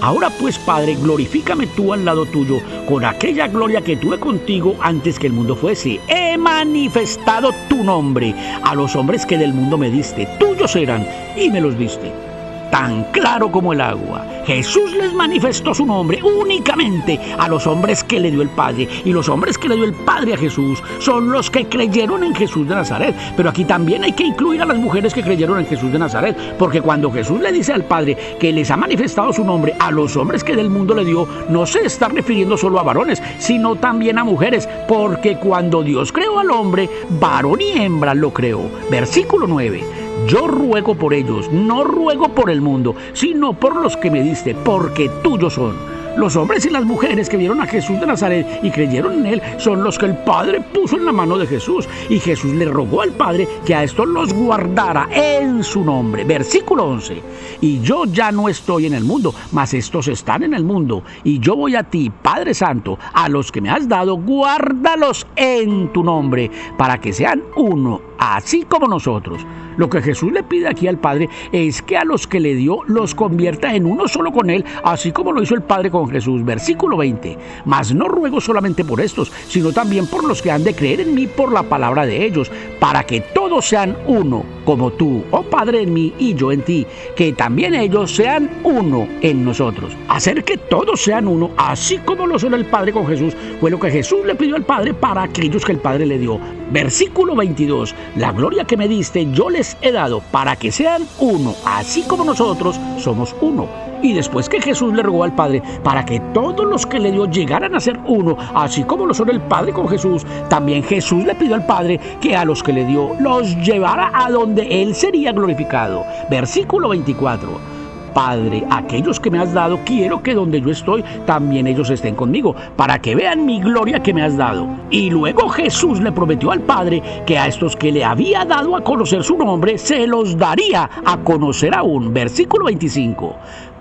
ahora pues, Padre, glorifícame tú al lado tuyo con aquella gloria que tuve contigo antes que el mundo fuese. He manifestado tu nombre a los hombres que del mundo me diste. Tuyos eran y me los diste. Tan claro como el agua, Jesús les manifestó su nombre únicamente a los hombres que le dio el Padre, y los hombres que le dio el Padre a Jesús son los que creyeron en Jesús de Nazaret. Pero aquí también hay que incluir a las mujeres que creyeron en Jesús de Nazaret, porque cuando Jesús le dice al Padre que les ha manifestado su nombre a los hombres que del mundo le dio, no se está refiriendo solo a varones, sino también a mujeres, porque cuando Dios creó al hombre, varón y hembra lo creó. Versículo 9: yo ruego por ellos, no ruego por el mundo, sino por los que me diste, porque tuyos son. Los hombres y las mujeres que vieron a Jesús de Nazaret y creyeron en Él son los que el Padre puso en la mano de Jesús. Y Jesús le rogó al Padre que a estos los guardara en su nombre. Versículo 11. Y yo ya no estoy en el mundo, mas estos están en el mundo. Y yo voy a ti, Padre Santo, a los que me has dado, guárdalos en tu nombre, para que sean uno, así como nosotros. Lo que Jesús le pide aquí al Padre es que a los que le dio los convierta en uno solo con Él, así como lo hizo el Padre con Jesús. Versículo 20. Mas no ruego solamente por estos, sino también por los que han de creer en mí por la palabra de ellos, para que todos sean uno, como tú, oh Padre, en mí y yo en ti, que también ellos sean uno en nosotros. Hacer que todos sean uno, así como lo son el Padre con Jesús, fue lo que Jesús le pidió al Padre para aquellos que el Padre le dio. Versículo 22. La gloria que me diste yo les he dado, para que sean uno, así como nosotros somos uno. Y después que Jesús le rogó al Padre para que todos los que le dio llegaran a ser uno, así como lo son el Padre con Jesús, también Jesús le pidió al Padre que a los que le dio los llevara a donde Él sería glorificado. Versículo 24. Padre, aquellos que me has dado, quiero que donde yo estoy, también ellos estén conmigo, para que vean mi gloria que me has dado. Y luego Jesús le prometió al Padre que a estos que le había dado a conocer su nombre, se los daría a conocer aún. Versículo 25.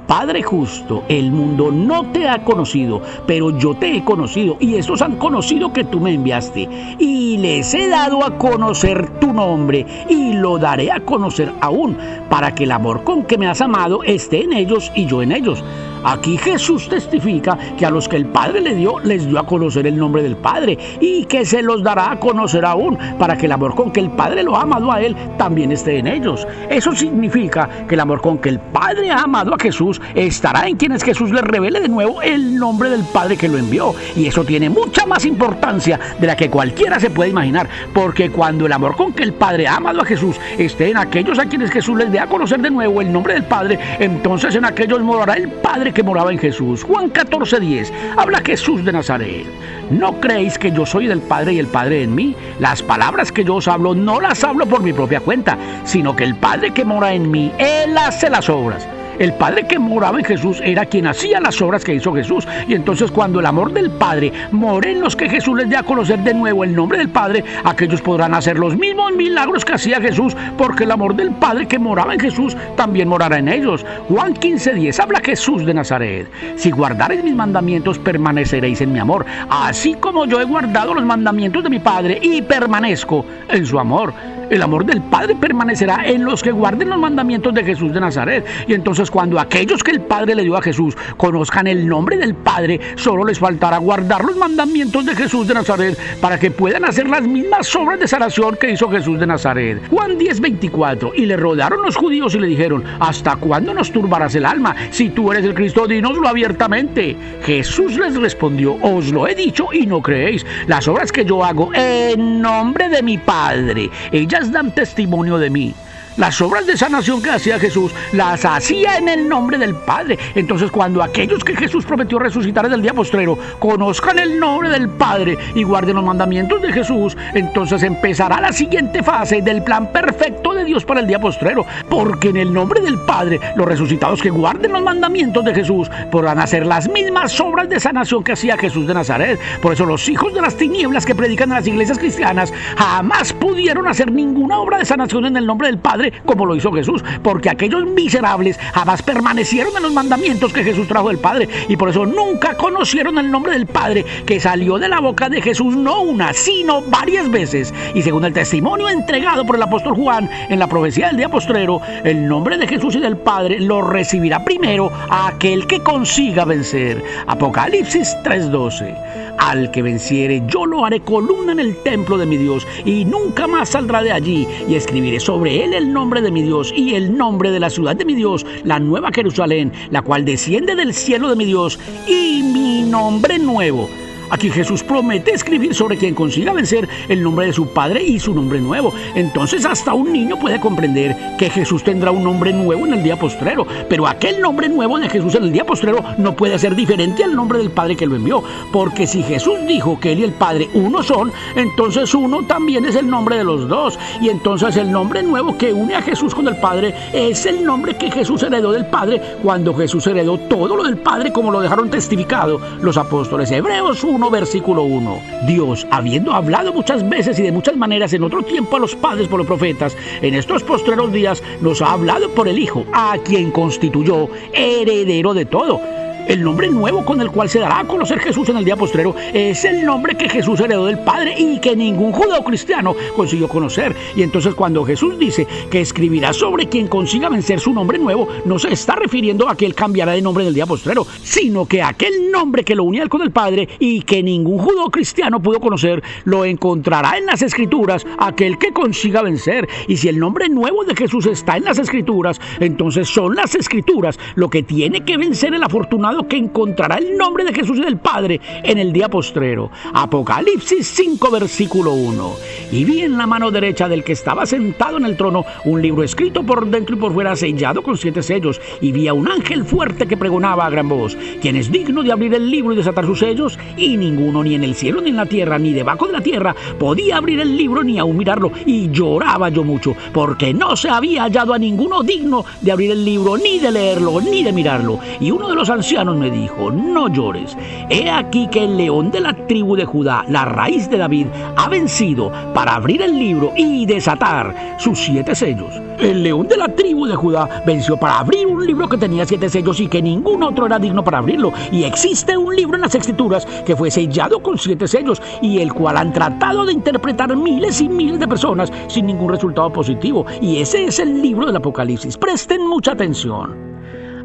Padre justo, el mundo no te ha conocido, pero yo te he conocido, y estos han conocido que tú me enviaste, y les he dado a conocer tu nombre, y lo daré a conocer aún, para que el amor con que me has amado esté en ellos y yo en ellos. Aquí Jesús testifica que a los que el Padre le dio, les dio a conocer el nombre del Padre, y que se los dará a conocer aún, para que el amor con que el Padre lo ha amado a Él también esté en ellos. Eso significa que el amor con que el Padre ha amado a Jesús Jesús estará en quienes Jesús les revele de nuevo el nombre del Padre que lo envió. Y eso tiene mucha más importancia de la que cualquiera se puede imaginar, porque cuando el amor con que el Padre ha amado a Jesús esté en aquellos a quienes Jesús les dé a conocer de nuevo el nombre del Padre, entonces en aquellos morará el Padre que moraba en Jesús. Juan 14:10, habla Jesús de Nazaret. ¿No creéis que yo soy del Padre y el Padre en mí? Las palabras que yo os hablo no las hablo por mi propia cuenta, sino que el Padre que mora en mí, Él hace las obras. El Padre que moraba en Jesús era quien hacía las obras que hizo Jesús. Y entonces cuando el amor del Padre more en los que Jesús les dé a conocer de nuevo el nombre del Padre, aquellos podrán hacer los mismos milagros que hacía Jesús, porque el amor del Padre que moraba en Jesús también morará en ellos. Juan 15:10, habla Jesús de Nazaret. Si guardareis mis mandamientos, permaneceréis en mi amor, así como yo he guardado los mandamientos de mi Padre y permanezco en su amor. El amor del Padre permanecerá en los que guarden los mandamientos de Jesús de Nazaret. Y entonces cuando aquellos que el Padre le dio a Jesús conozcan el nombre del Padre, solo les faltará guardar los mandamientos de Jesús de Nazaret para que puedan hacer las mismas obras de sanación que hizo Jesús de Nazaret. Juan 10:24, y le rodearon los judíos y le dijeron: ¿hasta cuándo nos turbarás el alma? Si tú eres el Cristo, dínoslo abiertamente. Jesús les respondió: os lo he dicho y no creéis. Las obras que yo hago en nombre de mi Padre, ellas dan testimonio de mí. Las obras de sanación que hacía Jesús las hacía en el nombre del Padre. Entonces cuando aquellos que Jesús prometió resucitar en el día postrero conozcan el nombre del Padre y guarden los mandamientos de Jesús, entonces empezará la siguiente fase del plan perfecto de Dios para el día postrero, porque en el nombre del Padre los resucitados que guarden los mandamientos de Jesús podrán hacer las mismas obras de sanación que hacía Jesús de Nazaret. Por eso los hijos de las tinieblas que predican en las iglesias cristianas jamás pudieron hacer ninguna obra de sanación en el nombre del Padre como lo hizo Jesús, porque aquellos miserables jamás permanecieron en los mandamientos que Jesús trajo del Padre, y por eso nunca conocieron el nombre del Padre que salió de la boca de Jesús no una, sino varias veces. Y según el testimonio entregado por el apóstol Juan en la profecía del día postrero, el nombre de Jesús y del Padre lo recibirá primero a aquel que consiga vencer. Apocalipsis 3:12. Al que venciere, yo lo haré columna en el templo de mi Dios, y nunca más saldrá de allí, y escribiré sobre él el nombre de mi Dios y el nombre de la ciudad de mi Dios, la nueva Jerusalén, la cual desciende del cielo de mi Dios, y mi nombre nuevo. Aquí Jesús promete escribir sobre quien consiga vencer el nombre de su Padre y su nombre nuevo. Entonces hasta un niño puede comprender que Jesús tendrá un nombre nuevo en el día postrero, pero aquel nombre nuevo de Jesús en el día postrero no puede ser diferente al nombre del Padre que lo envió, porque si Jesús dijo que él y el Padre uno son, entonces uno también es el nombre de los dos, y entonces el nombre nuevo que une a Jesús con el Padre es el nombre que Jesús heredó del Padre cuando Jesús heredó todo lo del Padre, como lo dejaron testificado los apóstoles. Hebreos 1, versículo 1. Dios, habiendo hablado muchas veces y de muchas maneras en otro tiempo a los padres por los profetas, en estos postreros días nos ha hablado por el Hijo, a quien constituyó heredero de todo. El nombre nuevo con el cual se dará a conocer Jesús en el día postrero es el nombre que Jesús heredó del Padre y que ningún judío cristiano consiguió conocer. Y entonces cuando Jesús dice que escribirá sobre quien consiga vencer su nombre nuevo, no se está refiriendo a que él cambiará de nombre en el día postrero, sino que aquel nombre que lo unía él con el Padre y que ningún judío cristiano pudo conocer, lo encontrará en las Escrituras aquel que consiga vencer. Y si el nombre nuevo de Jesús está en las Escrituras, entonces son las Escrituras lo que tiene que vencer el afortunado que encontrará el nombre de Jesús y del Padre en el día postrero. Apocalipsis 5, versículo 1. Y vi en la mano derecha del que estaba sentado en el trono un libro escrito por dentro y por fuera, sellado con 7 sellos, y vi a un ángel fuerte que pregonaba a gran voz: ¿quién es digno de abrir el libro y desatar sus sellos? Y ninguno, ni en el cielo, ni en la tierra, ni debajo de la tierra, podía abrir el libro ni aún mirarlo. Y lloraba yo mucho, porque no se había hallado a ninguno digno de abrir el libro, ni de leerlo, ni de mirarlo. Y uno de los ancianos me dijo: no llores, he aquí que el león de la tribu de Judá, la raíz de David, ha vencido para abrir el libro y desatar sus 7 sellos. El león de la tribu de Judá venció para abrir un libro que tenía 7 sellos y que ningún otro era digno para abrirlo. Y existe un libro en las Escrituras que fue sellado con 7 sellos y el cual han tratado de interpretar miles y miles de personas sin ningún resultado positivo. Y ese es el libro del Apocalipsis. Presten mucha atención.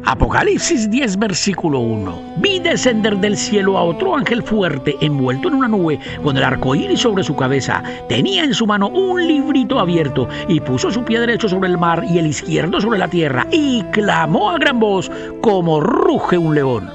Apocalipsis 10, versículo 1. Vi descender del cielo a otro ángel fuerte, envuelto en una nube, con el arco iris sobre su cabeza. Tenía en su mano un librito abierto, y puso su pie derecho sobre el mar y el izquierdo sobre la tierra, y clamó a gran voz, como ruge un león.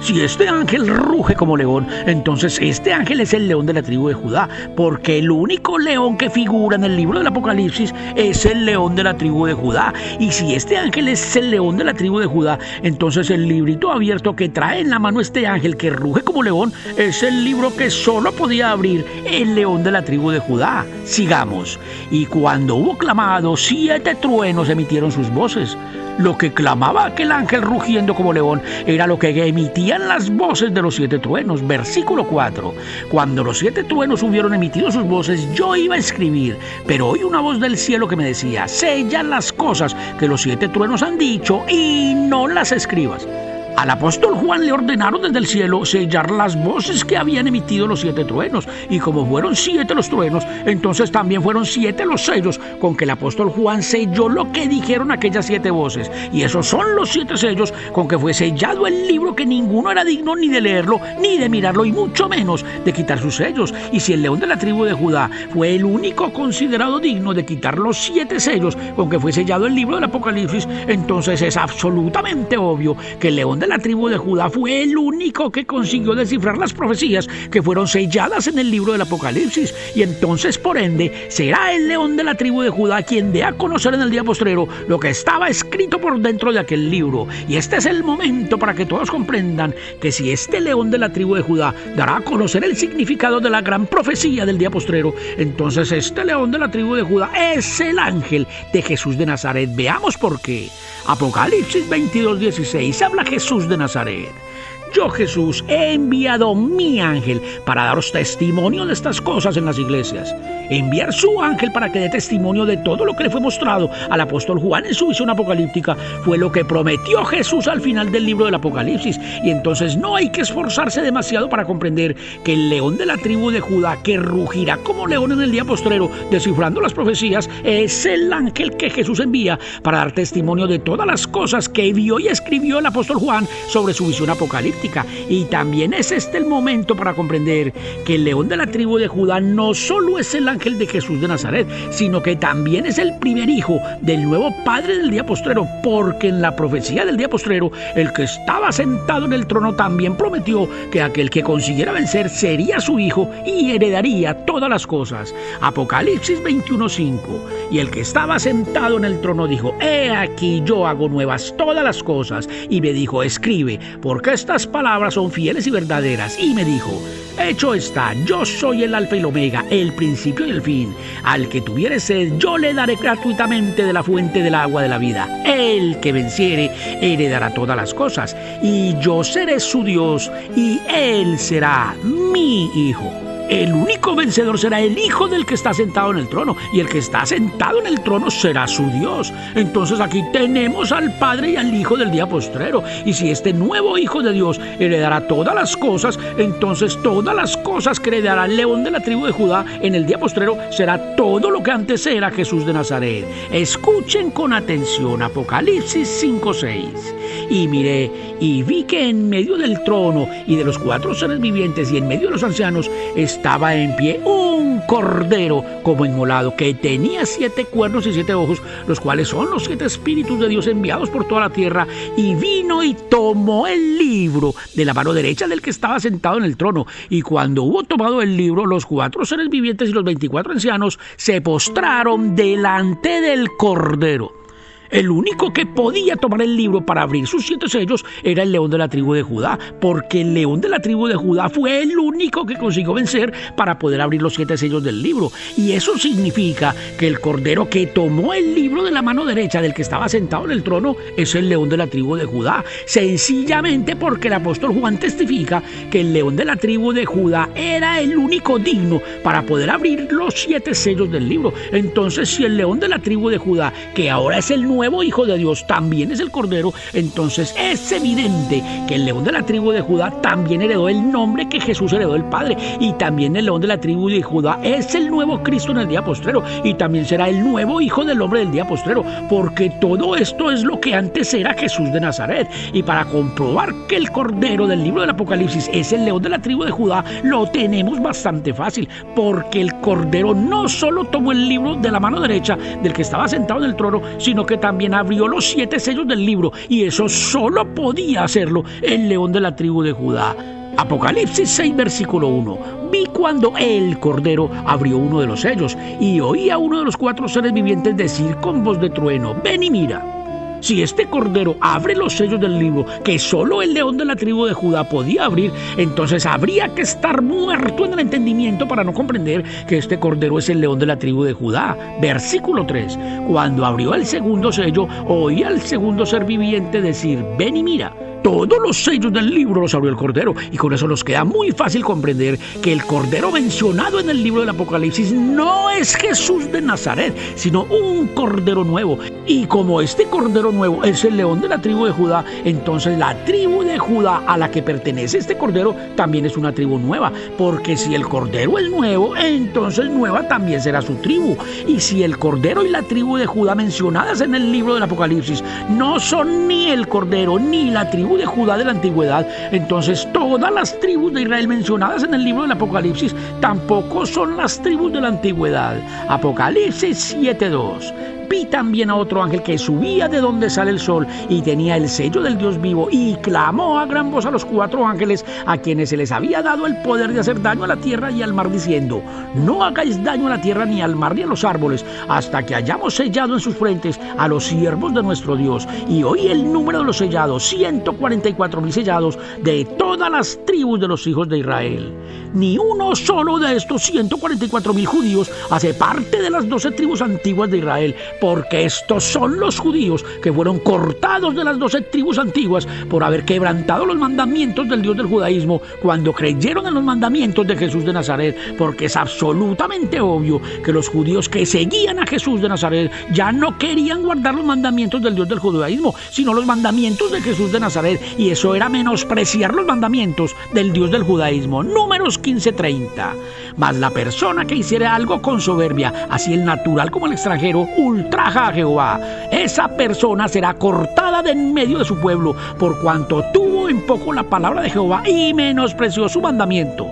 Si este ángel ruge como león, entonces este ángel es el león de la tribu de Judá, porque el único león que figura en el libro del Apocalipsis es el león de la tribu de Judá. Y si este ángel es el león de la tribu de Judá, entonces el librito abierto que trae en la mano este ángel que ruge como león es el libro que solo podía abrir el león de la tribu de Judá. Sigamos. Y cuando hubo clamado, 7 truenos emitieron sus voces. Lo que clamaba aquel ángel rugiendo como león era lo que emitían las voces de los 7 truenos. Versículo 4. Cuando los 7 truenos hubieron emitido sus voces, yo iba a escribir, pero oí una voz del cielo que me decía: sella las cosas que los 7 truenos han dicho y no las escribas. Al apóstol Juan le ordenaron desde el cielo sellar las voces que habían emitido los 7 truenos. Y como fueron 7 los truenos, entonces también fueron 7 los sellos con que el apóstol Juan selló lo que dijeron aquellas 7 voces. Y esos son los 7 sellos con que fue sellado el libro, que ninguno era digno ni de leerlo, ni de mirarlo, y mucho menos de quitar sus sellos. Y si el león de la tribu de Judá fue el único considerado digno de quitar los 7 sellos con que fue sellado el libro del Apocalipsis, entonces es absolutamente obvio que el león de la tribu de Judá fue el único que consiguió descifrar las profecías que fueron selladas en el libro del Apocalipsis. Y entonces, por ende, será el león de la tribu de Judá quien dé a conocer en el día postrero lo que estaba escrito por dentro de aquel libro. Y este es el momento para que todos comprendan que si este león de la tribu de Judá dará a conocer el significado de la gran profecía del día postrero, entonces este león de la tribu de Judá es el ángel de Jesús de Nazaret. Veamos por qué. Apocalipsis 22:16 habla Jesús de Nazaret. Yo, Jesús, he enviado mi ángel para daros testimonio de estas cosas en las iglesias. Enviar su ángel para que dé testimonio de todo lo que le fue mostrado al apóstol Juan en su visión apocalíptica fue lo que prometió Jesús al final del libro del Apocalipsis. Y entonces no hay que esforzarse demasiado para comprender que el león de la tribu de Judá, que rugirá como león en el día postrero, descifrando las profecías, es el ángel que Jesús envía para dar testimonio de todas las cosas que vio y escribió el apóstol Juan sobre su visión apocalíptica. Y también es este el momento para comprender que el león de la tribu de Judá no solo es el ángel de Jesús de Nazaret, sino que también es el primer hijo del nuevo padre del día postrero, porque en la profecía del día postrero, el que estaba sentado en el trono también prometió que aquel que consiguiera vencer sería su hijo y heredaría todas las cosas. Apocalipsis 21:5. Y el que estaba sentado en el trono dijo: he aquí yo hago nuevas todas las cosas. Y me dijo: escribe, porque estas palabras son fieles y verdaderas. Y me dijo: hecho está, yo soy el alfa y el omega, el principio y el fin. Al que tuviere sed, yo le daré gratuitamente de la fuente del agua de la vida. El que venciere heredará todas las cosas, y yo seré su Dios, y él será mi hijo. El único vencedor será el hijo del que está sentado en el trono, y el que está sentado en el trono será su Dios. Entonces aquí tenemos al Padre y al Hijo del día postrero. Y si este nuevo Hijo de Dios heredará todas las cosas, entonces todas las cosas que heredará el león de la tribu de Judá en el día postrero será todo lo que antes era Jesús de Nazaret. Escuchen con atención Apocalipsis 5:6. Y miré y vi que en medio del trono y de los 4 seres vivientes y en medio de los ancianos estaba en pie un cordero como inmolado, que tenía 7 cuernos y 7 ojos, los cuales son los 7 espíritus de Dios enviados por toda la tierra. Y vino y tomó el libro de la mano derecha del que estaba sentado en el trono. Y cuando hubo tomado el libro, los 4 seres vivientes y los 24 ancianos se postraron delante del cordero. El único que podía tomar el libro para abrir sus 7 sellos era el león de la tribu de Judá, porque el león de la tribu de Judá fue el único que consiguió vencer para poder abrir los 7 sellos del libro. Y eso significa que el cordero que tomó el libro de la mano derecha del que estaba sentado en el trono es el león de la tribu de Judá, sencillamente porque el apóstol Juan testifica que el león de la tribu de Judá era el único digno para poder abrir los 7 sellos del libro. Entonces, si el león de la tribu de Judá, que ahora es el nuevo nuevo Hijo de Dios también es el Cordero, entonces es evidente que el león de la tribu de Judá también heredó el nombre que Jesús heredó del Padre, y también el león de la tribu de Judá es el nuevo Cristo en el día postrero, y también será el nuevo Hijo del Hombre del día postrero, porque todo esto es lo que antes era Jesús de Nazaret. Y para comprobar que el Cordero del libro del Apocalipsis es el león de la tribu de Judá, lo tenemos bastante fácil, porque el Cordero no solo tomó el libro de la mano derecha del que estaba sentado en el trono, sino que también abrió los 7 sellos del libro, y eso solo podía hacerlo el león de la tribu de Judá. Apocalipsis 6, versículo 1. Vi cuando el Cordero abrió uno de los sellos, y oí a uno de los 4 seres vivientes decir con voz de trueno: ven y mira. Si este Cordero abre los sellos del libro que solo el león de la tribu de Judá podía abrir, entonces habría que estar muerto en el entendimiento para no comprender que este Cordero es el león de la tribu de Judá. Versículo 3. Cuando abrió el segundo sello, oí al segundo ser viviente decir: ven y mira. Todos los sellos del libro los abrió el Cordero, y con eso nos queda muy fácil comprender que el Cordero mencionado en el libro del Apocalipsis no es Jesús de Nazaret, sino un Cordero nuevo. Y como este Cordero nuevo es el león de la tribu de Judá, entonces la tribu de Judá a la que pertenece este Cordero también es una tribu nueva, porque si el Cordero es nuevo, entonces nueva también será su tribu. Y si el Cordero y la tribu de Judá mencionadas en el libro del Apocalipsis no son ni el Cordero ni la tribu de Judá de la antigüedad, entonces todas las tribus de Israel mencionadas en el libro del Apocalipsis tampoco son las tribus de la antigüedad. Apocalipsis 7:2. Vi también a otro ángel que subía de donde sale el sol y tenía el sello del Dios vivo, y clamó a gran voz a los 4 ángeles a quienes se les había dado el poder de hacer daño a la tierra y al mar, diciendo: no hagáis daño a la tierra, ni al mar, ni a los árboles, hasta que hayamos sellado en sus frentes a los siervos de nuestro Dios. Y oí el número de los sellados: 144,000 sellados de todas las tribus de los hijos de Israel. Ni uno solo de estos 144,000 judíos hace parte de las 12 tribus antiguas de Israel, porque estos son los judíos que fueron cortados de las 12 tribus antiguas por haber quebrantado los mandamientos del Dios del judaísmo cuando creyeron en los mandamientos de Jesús de Nazaret, porque es absolutamente obvio que los judíos que seguían a Jesús de Nazaret ya no querían guardar los mandamientos del Dios del judaísmo, sino los mandamientos de Jesús de Nazaret, y eso era menospreciar los mandamientos del Dios del judaísmo. Números 15:30. Mas la persona que hiciera algo con soberbia, así el natural como el extranjero, ultraja a Jehová, esa persona será cortada de en medio de su pueblo, por cuanto tuvo en poco la palabra de Jehová y menospreció su mandamiento.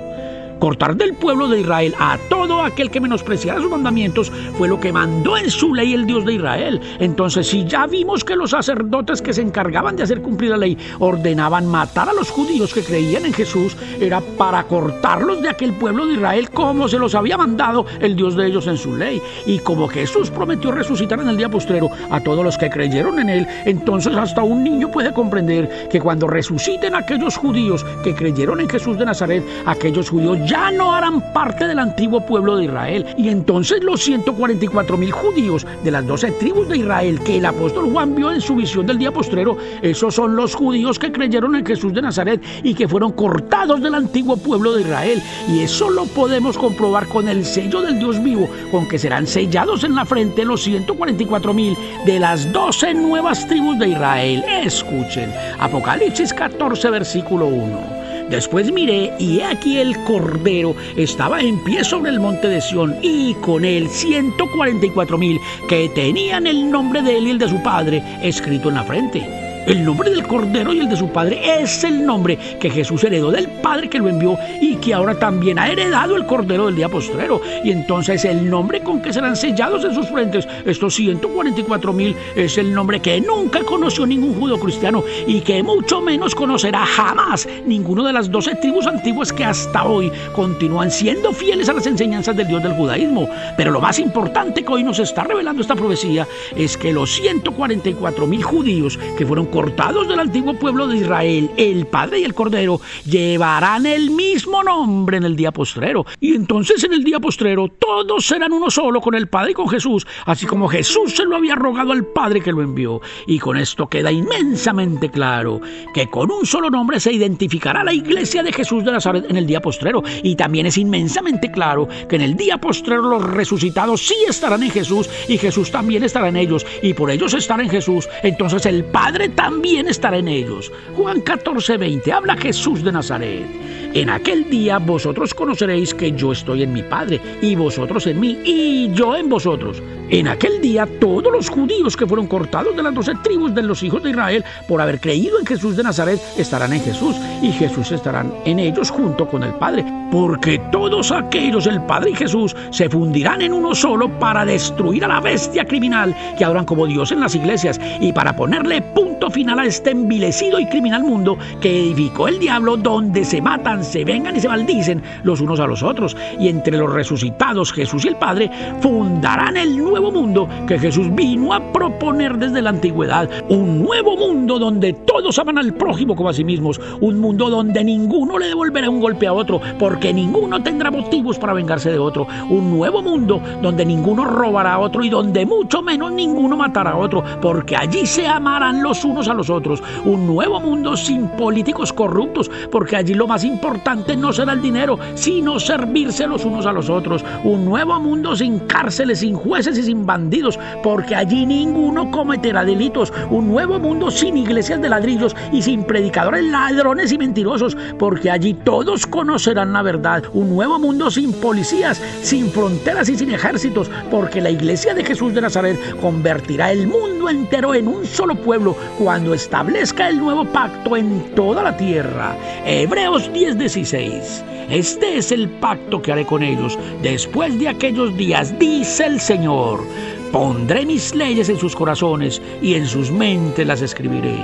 Cortar del pueblo de Israel a todo aquel que menospreciara sus mandamientos fue lo que mandó en su ley el Dios de Israel. Entonces, si ya vimos que los sacerdotes que se encargaban de hacer cumplir la ley ordenaban matar a los judíos que creían en Jesús, era para cortarlos de aquel pueblo de Israel como se los había mandado el Dios de ellos en su ley. Y como Jesús prometió resucitar en el día postrero a todos los que creyeron en él, entonces hasta un niño puede comprender que cuando resuciten aquellos judíos que creyeron en Jesús de Nazaret, aquellos judíos ya no harán parte del antiguo pueblo de Israel. Y entonces los 144,000 judíos de las 12 tribus de Israel que el apóstol Juan vio en su visión del día postrero, esos son los judíos que creyeron en Jesús de Nazaret y que fueron cortados del antiguo pueblo de Israel. Y eso lo podemos comprobar con el sello del Dios vivo, con que serán sellados en la frente los 144,000 de las 12 nuevas tribus de Israel. Escuchen, Apocalipsis 14, versículo 1. Después miré, y he aquí el Cordero estaba en pie sobre el monte de Sión, y con él 144,000 que tenían el nombre de él y el de su padre escrito en la frente. El nombre del Cordero y el de su Padre es el nombre que Jesús heredó del Padre que lo envió, y que ahora también ha heredado el Cordero del día postrero. Y entonces el nombre con que serán sellados en sus frentes estos 144,000 es el nombre que nunca conoció ningún judío cristiano, y que mucho menos conocerá jamás ninguno de las 12 tribus antiguas que hasta hoy continúan siendo fieles a las enseñanzas del Dios del judaísmo. Pero lo más importante que hoy nos está revelando esta profecía es que los 144,000 judíos que fueron cortados del antiguo pueblo de Israel, el Padre y el Cordero, llevarán el mismo nombre en el día postrero. Y entonces en el día postrero todos serán uno solo con el Padre y con Jesús, así como Jesús se lo había rogado al Padre que lo envió. Y con esto queda inmensamente claro que con un solo nombre se identificará la iglesia de Jesús de Nazaret en el día postrero. Y también es inmensamente claro que en el día postrero los resucitados sí estarán en Jesús y Jesús también estará en ellos, y por ellos estar en Jesús, entonces el Padre también estará en ellos. Juan 14:20 habla Jesús de Nazaret. En aquel día vosotros conoceréis que yo estoy en mi Padre, y vosotros en mí, y yo en vosotros. En aquel día todos los judíos que fueron cortados de las 12 tribus de los hijos de Israel por haber creído en Jesús de Nazaret estarán en Jesús, y Jesús estarán en ellos junto con el Padre, porque todos aquellos, el Padre y Jesús, se fundirán en uno solo para destruir a la bestia criminal que adoran como Dios en las iglesias, y para ponerle punto final a este envilecido y criminal mundo que edificó el diablo, donde se matan, se vengan y se maldicen los unos a los otros. Y entre los resucitados, Jesús y el Padre fundarán el nuevo mundo que Jesús vino a proponer desde la antigüedad. Un nuevo mundo donde todos aman al prójimo como a sí mismos. Un mundo donde ninguno le devolverá un golpe a otro, porque ninguno tendrá motivos para vengarse de otro. Un nuevo mundo donde ninguno robará a otro, y donde mucho menos ninguno matará a otro, porque allí se amarán los unos a los otros. Un nuevo mundo sin políticos corruptos, porque allí lo más importante no será el dinero, sino servirse los unos a los otros. Un nuevo mundo sin cárceles, sin jueces y sin bandidos, porque allí ninguno cometerá delitos. Un nuevo mundo sin iglesias de ladrillos y sin predicadores ladrones y mentirosos, porque allí todos conocerán la verdad. Un nuevo mundo sin policías, sin fronteras y sin ejércitos, porque la iglesia de Jesús de Nazaret convertirá el mundo entero en un solo pueblo cuando establezca el nuevo pacto en toda la tierra. Hebreos 10:16. Este es el pacto que haré con ellos después de aquellos días, dice el Señor. Pondré mis leyes en sus corazones y en sus mentes las escribiré.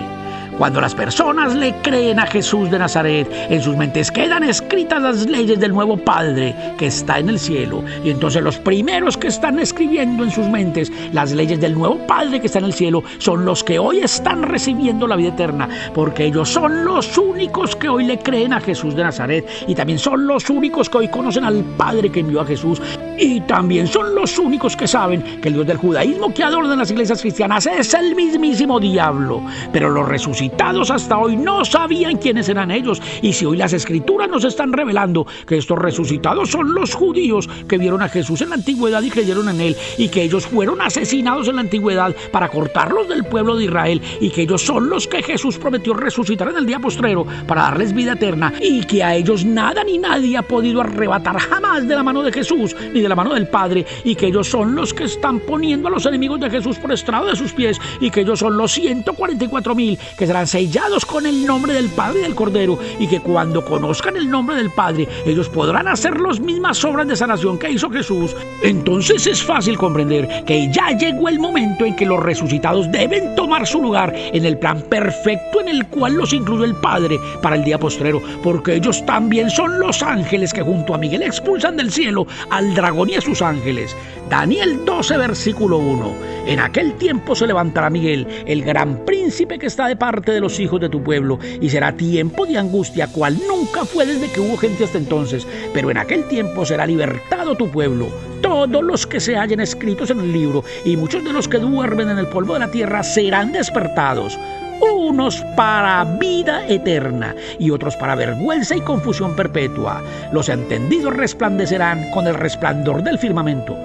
Cuando las personas le creen a Jesús de Nazaret, en sus mentes quedan escritas las leyes del nuevo Padre que está en el cielo. Y entonces los primeros que están escribiendo en sus mentes las leyes del nuevo Padre que está en el cielo son los que hoy están recibiendo la vida eterna, porque ellos son los únicos que hoy le creen a Jesús de Nazaret, y también son los únicos que hoy conocen al Padre que envió a Jesús, y también son los únicos que saben que el Dios del judaísmo que adoran en las iglesias cristianas es el mismísimo diablo. Pero los resucitados hasta hoy no sabían quiénes eran ellos, y si hoy las escrituras nos están revelando que estos resucitados son los judíos que vieron a Jesús en la antigüedad y creyeron en él, y que ellos fueron asesinados en la antigüedad para cortarlos del pueblo de Israel, y que ellos son los que Jesús prometió resucitar en el día postrero para darles vida eterna, y que a ellos nada ni nadie ha podido arrebatar jamás de la mano de Jesús ni de la mano del Padre, y que ellos son los que están poniendo a los enemigos de Jesús por estrado de sus pies, y que ellos son los 144,000 que serán sellados con el nombre del Padre y del Cordero, y que cuando conozcan el nombre del Padre ellos podrán hacer las mismas obras de sanación que hizo Jesús. Entonces es fácil comprender que ya llegó el momento en que los resucitados deben tomar su lugar en el plan perfecto en el cual los incluyó el Padre para el día postrero, porque ellos también son los ángeles que junto a Miguel expulsan del cielo al dragón y a sus ángeles. Daniel 12, versículo 1. En aquel tiempo se levantará Miguel, el gran príncipe que está de parte de los hijos de tu pueblo, y será tiempo de angustia, cual nunca fue desde que hubo gente hasta entonces. Pero en aquel tiempo será libertado tu pueblo, todos los que se hallen escritos en el libro, y muchos de los que duermen en el polvo de la tierra serán despertados. Unos para vida eterna y otros para vergüenza y confusión perpetua. Los entendidos resplandecerán con el resplandor del firmamento.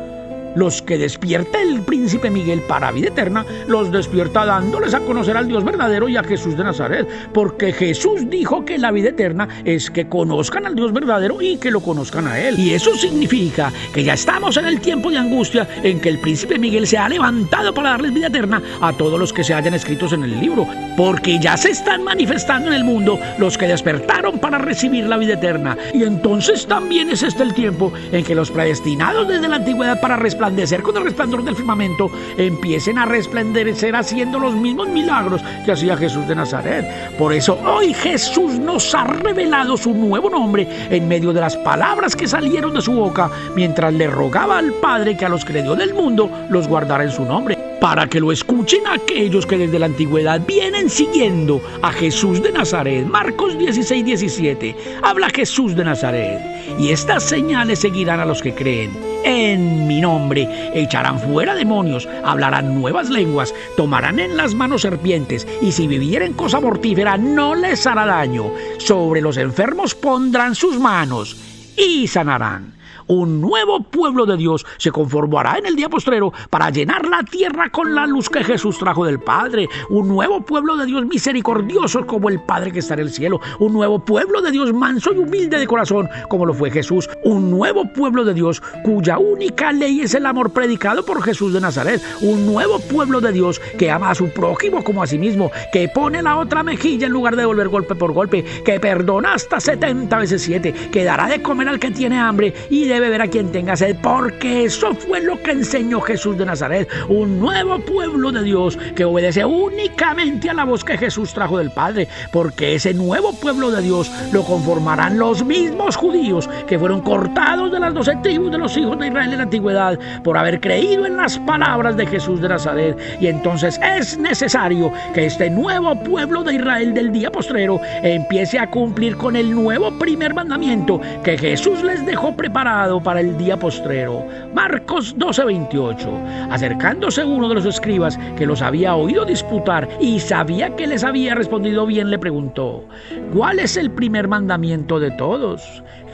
Los que despierta el príncipe Miguel para vida eterna, los despierta dándoles a conocer al Dios verdadero y a Jesús de Nazaret, porque Jesús dijo que la vida eterna es que conozcan al Dios verdadero y que lo conozcan a Él. Y eso significa que ya estamos en el tiempo de angustia en que el príncipe Miguel se ha levantado para darles vida eterna a todos los que se hayan escritos en el libro, porque ya se están manifestando en el mundo los que despertaron para recibir la vida eterna. Y entonces también es este el tiempo en que los predestinados desde la antigüedad para resplandecer con el resplandor del firmamento empiecen a resplandecer haciendo los mismos milagros que hacía Jesús de Nazaret. Por eso hoy Jesús nos ha revelado su nuevo nombre en medio de las palabras que salieron de su boca mientras le rogaba al Padre que a los que le dio del mundo los guardara en su nombre. para que lo escuchen aquellos que desde la antigüedad vienen siguiendo a Jesús de Nazaret. Marcos 16:17. Habla Jesús de Nazaret. Y estas señales seguirán a los que creen. En mi nombre echarán fuera demonios, hablarán nuevas lenguas, tomarán en las manos serpientes, y si bebieren cosa mortífera no les hará daño. Sobre los enfermos pondrán sus manos y sanarán. Un nuevo pueblo de Dios se conformará en el día postrero para llenar la tierra con la luz que Jesús trajo del Padre. Un nuevo pueblo de Dios misericordioso como el Padre que está en el cielo. Un nuevo pueblo de Dios manso y humilde de corazón como lo fue Jesús. Un nuevo pueblo de Dios cuya única ley es el amor predicado por Jesús de Nazaret. Un nuevo pueblo de Dios que ama a su prójimo como a sí mismo, que pone la otra mejilla en lugar de devolver golpe por golpe, que perdona hasta 70 veces 7, que dará de comer al que tiene hambre y de beber a quien tenga sed, porque eso fue lo que enseñó Jesús de Nazaret. Un nuevo pueblo de Dios que obedece únicamente a la voz que Jesús trajo del Padre, porque ese nuevo pueblo de Dios lo conformarán los mismos judíos que fueron cortados de las 12 tribus de los hijos de Israel en la antigüedad por haber creído en las palabras de Jesús de Nazaret. Y entonces es necesario que este nuevo pueblo de Israel del día postrero empiece a cumplir con el nuevo primer mandamiento que Jesús les dejó preparado para el día postrero. Marcos 12:28. Acercándose uno de los escribas que los había oído disputar y sabía que les había respondido bien, le preguntó: ¿cuál es el primer mandamiento de todos?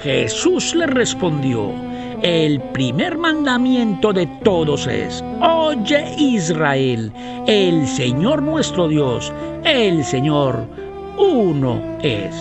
Jesús le respondió: el primer mandamiento de todos es: oye, Israel, el Señor nuestro Dios, el Señor uno es.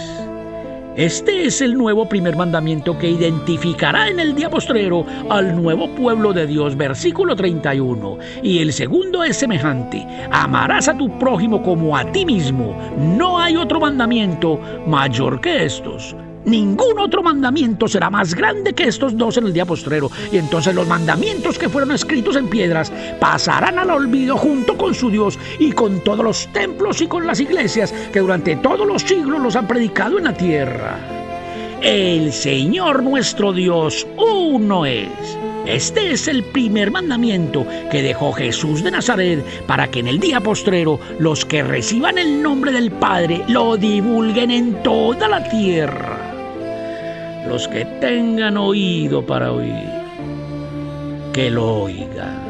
Este es el nuevo primer mandamiento que identificará en el día postrero al nuevo pueblo de Dios. Versículo 31. Y el segundo es semejante: amarás a tu prójimo como a ti mismo. No hay otro mandamiento mayor que estos. Ningún otro mandamiento será más grande que estos dos en el día postrero. Y entonces los mandamientos que fueron escritos en piedras pasarán al olvido junto con su Dios y con todos los templos y con las iglesias que durante todos los siglos los han predicado en la tierra. El Señor nuestro Dios uno es. Este es el primer mandamiento que dejó Jesús de Nazaret para que en el día postrero los que reciban el nombre del Padre lo divulguen en toda la tierra. Los que tengan oído para oír, que lo oigan.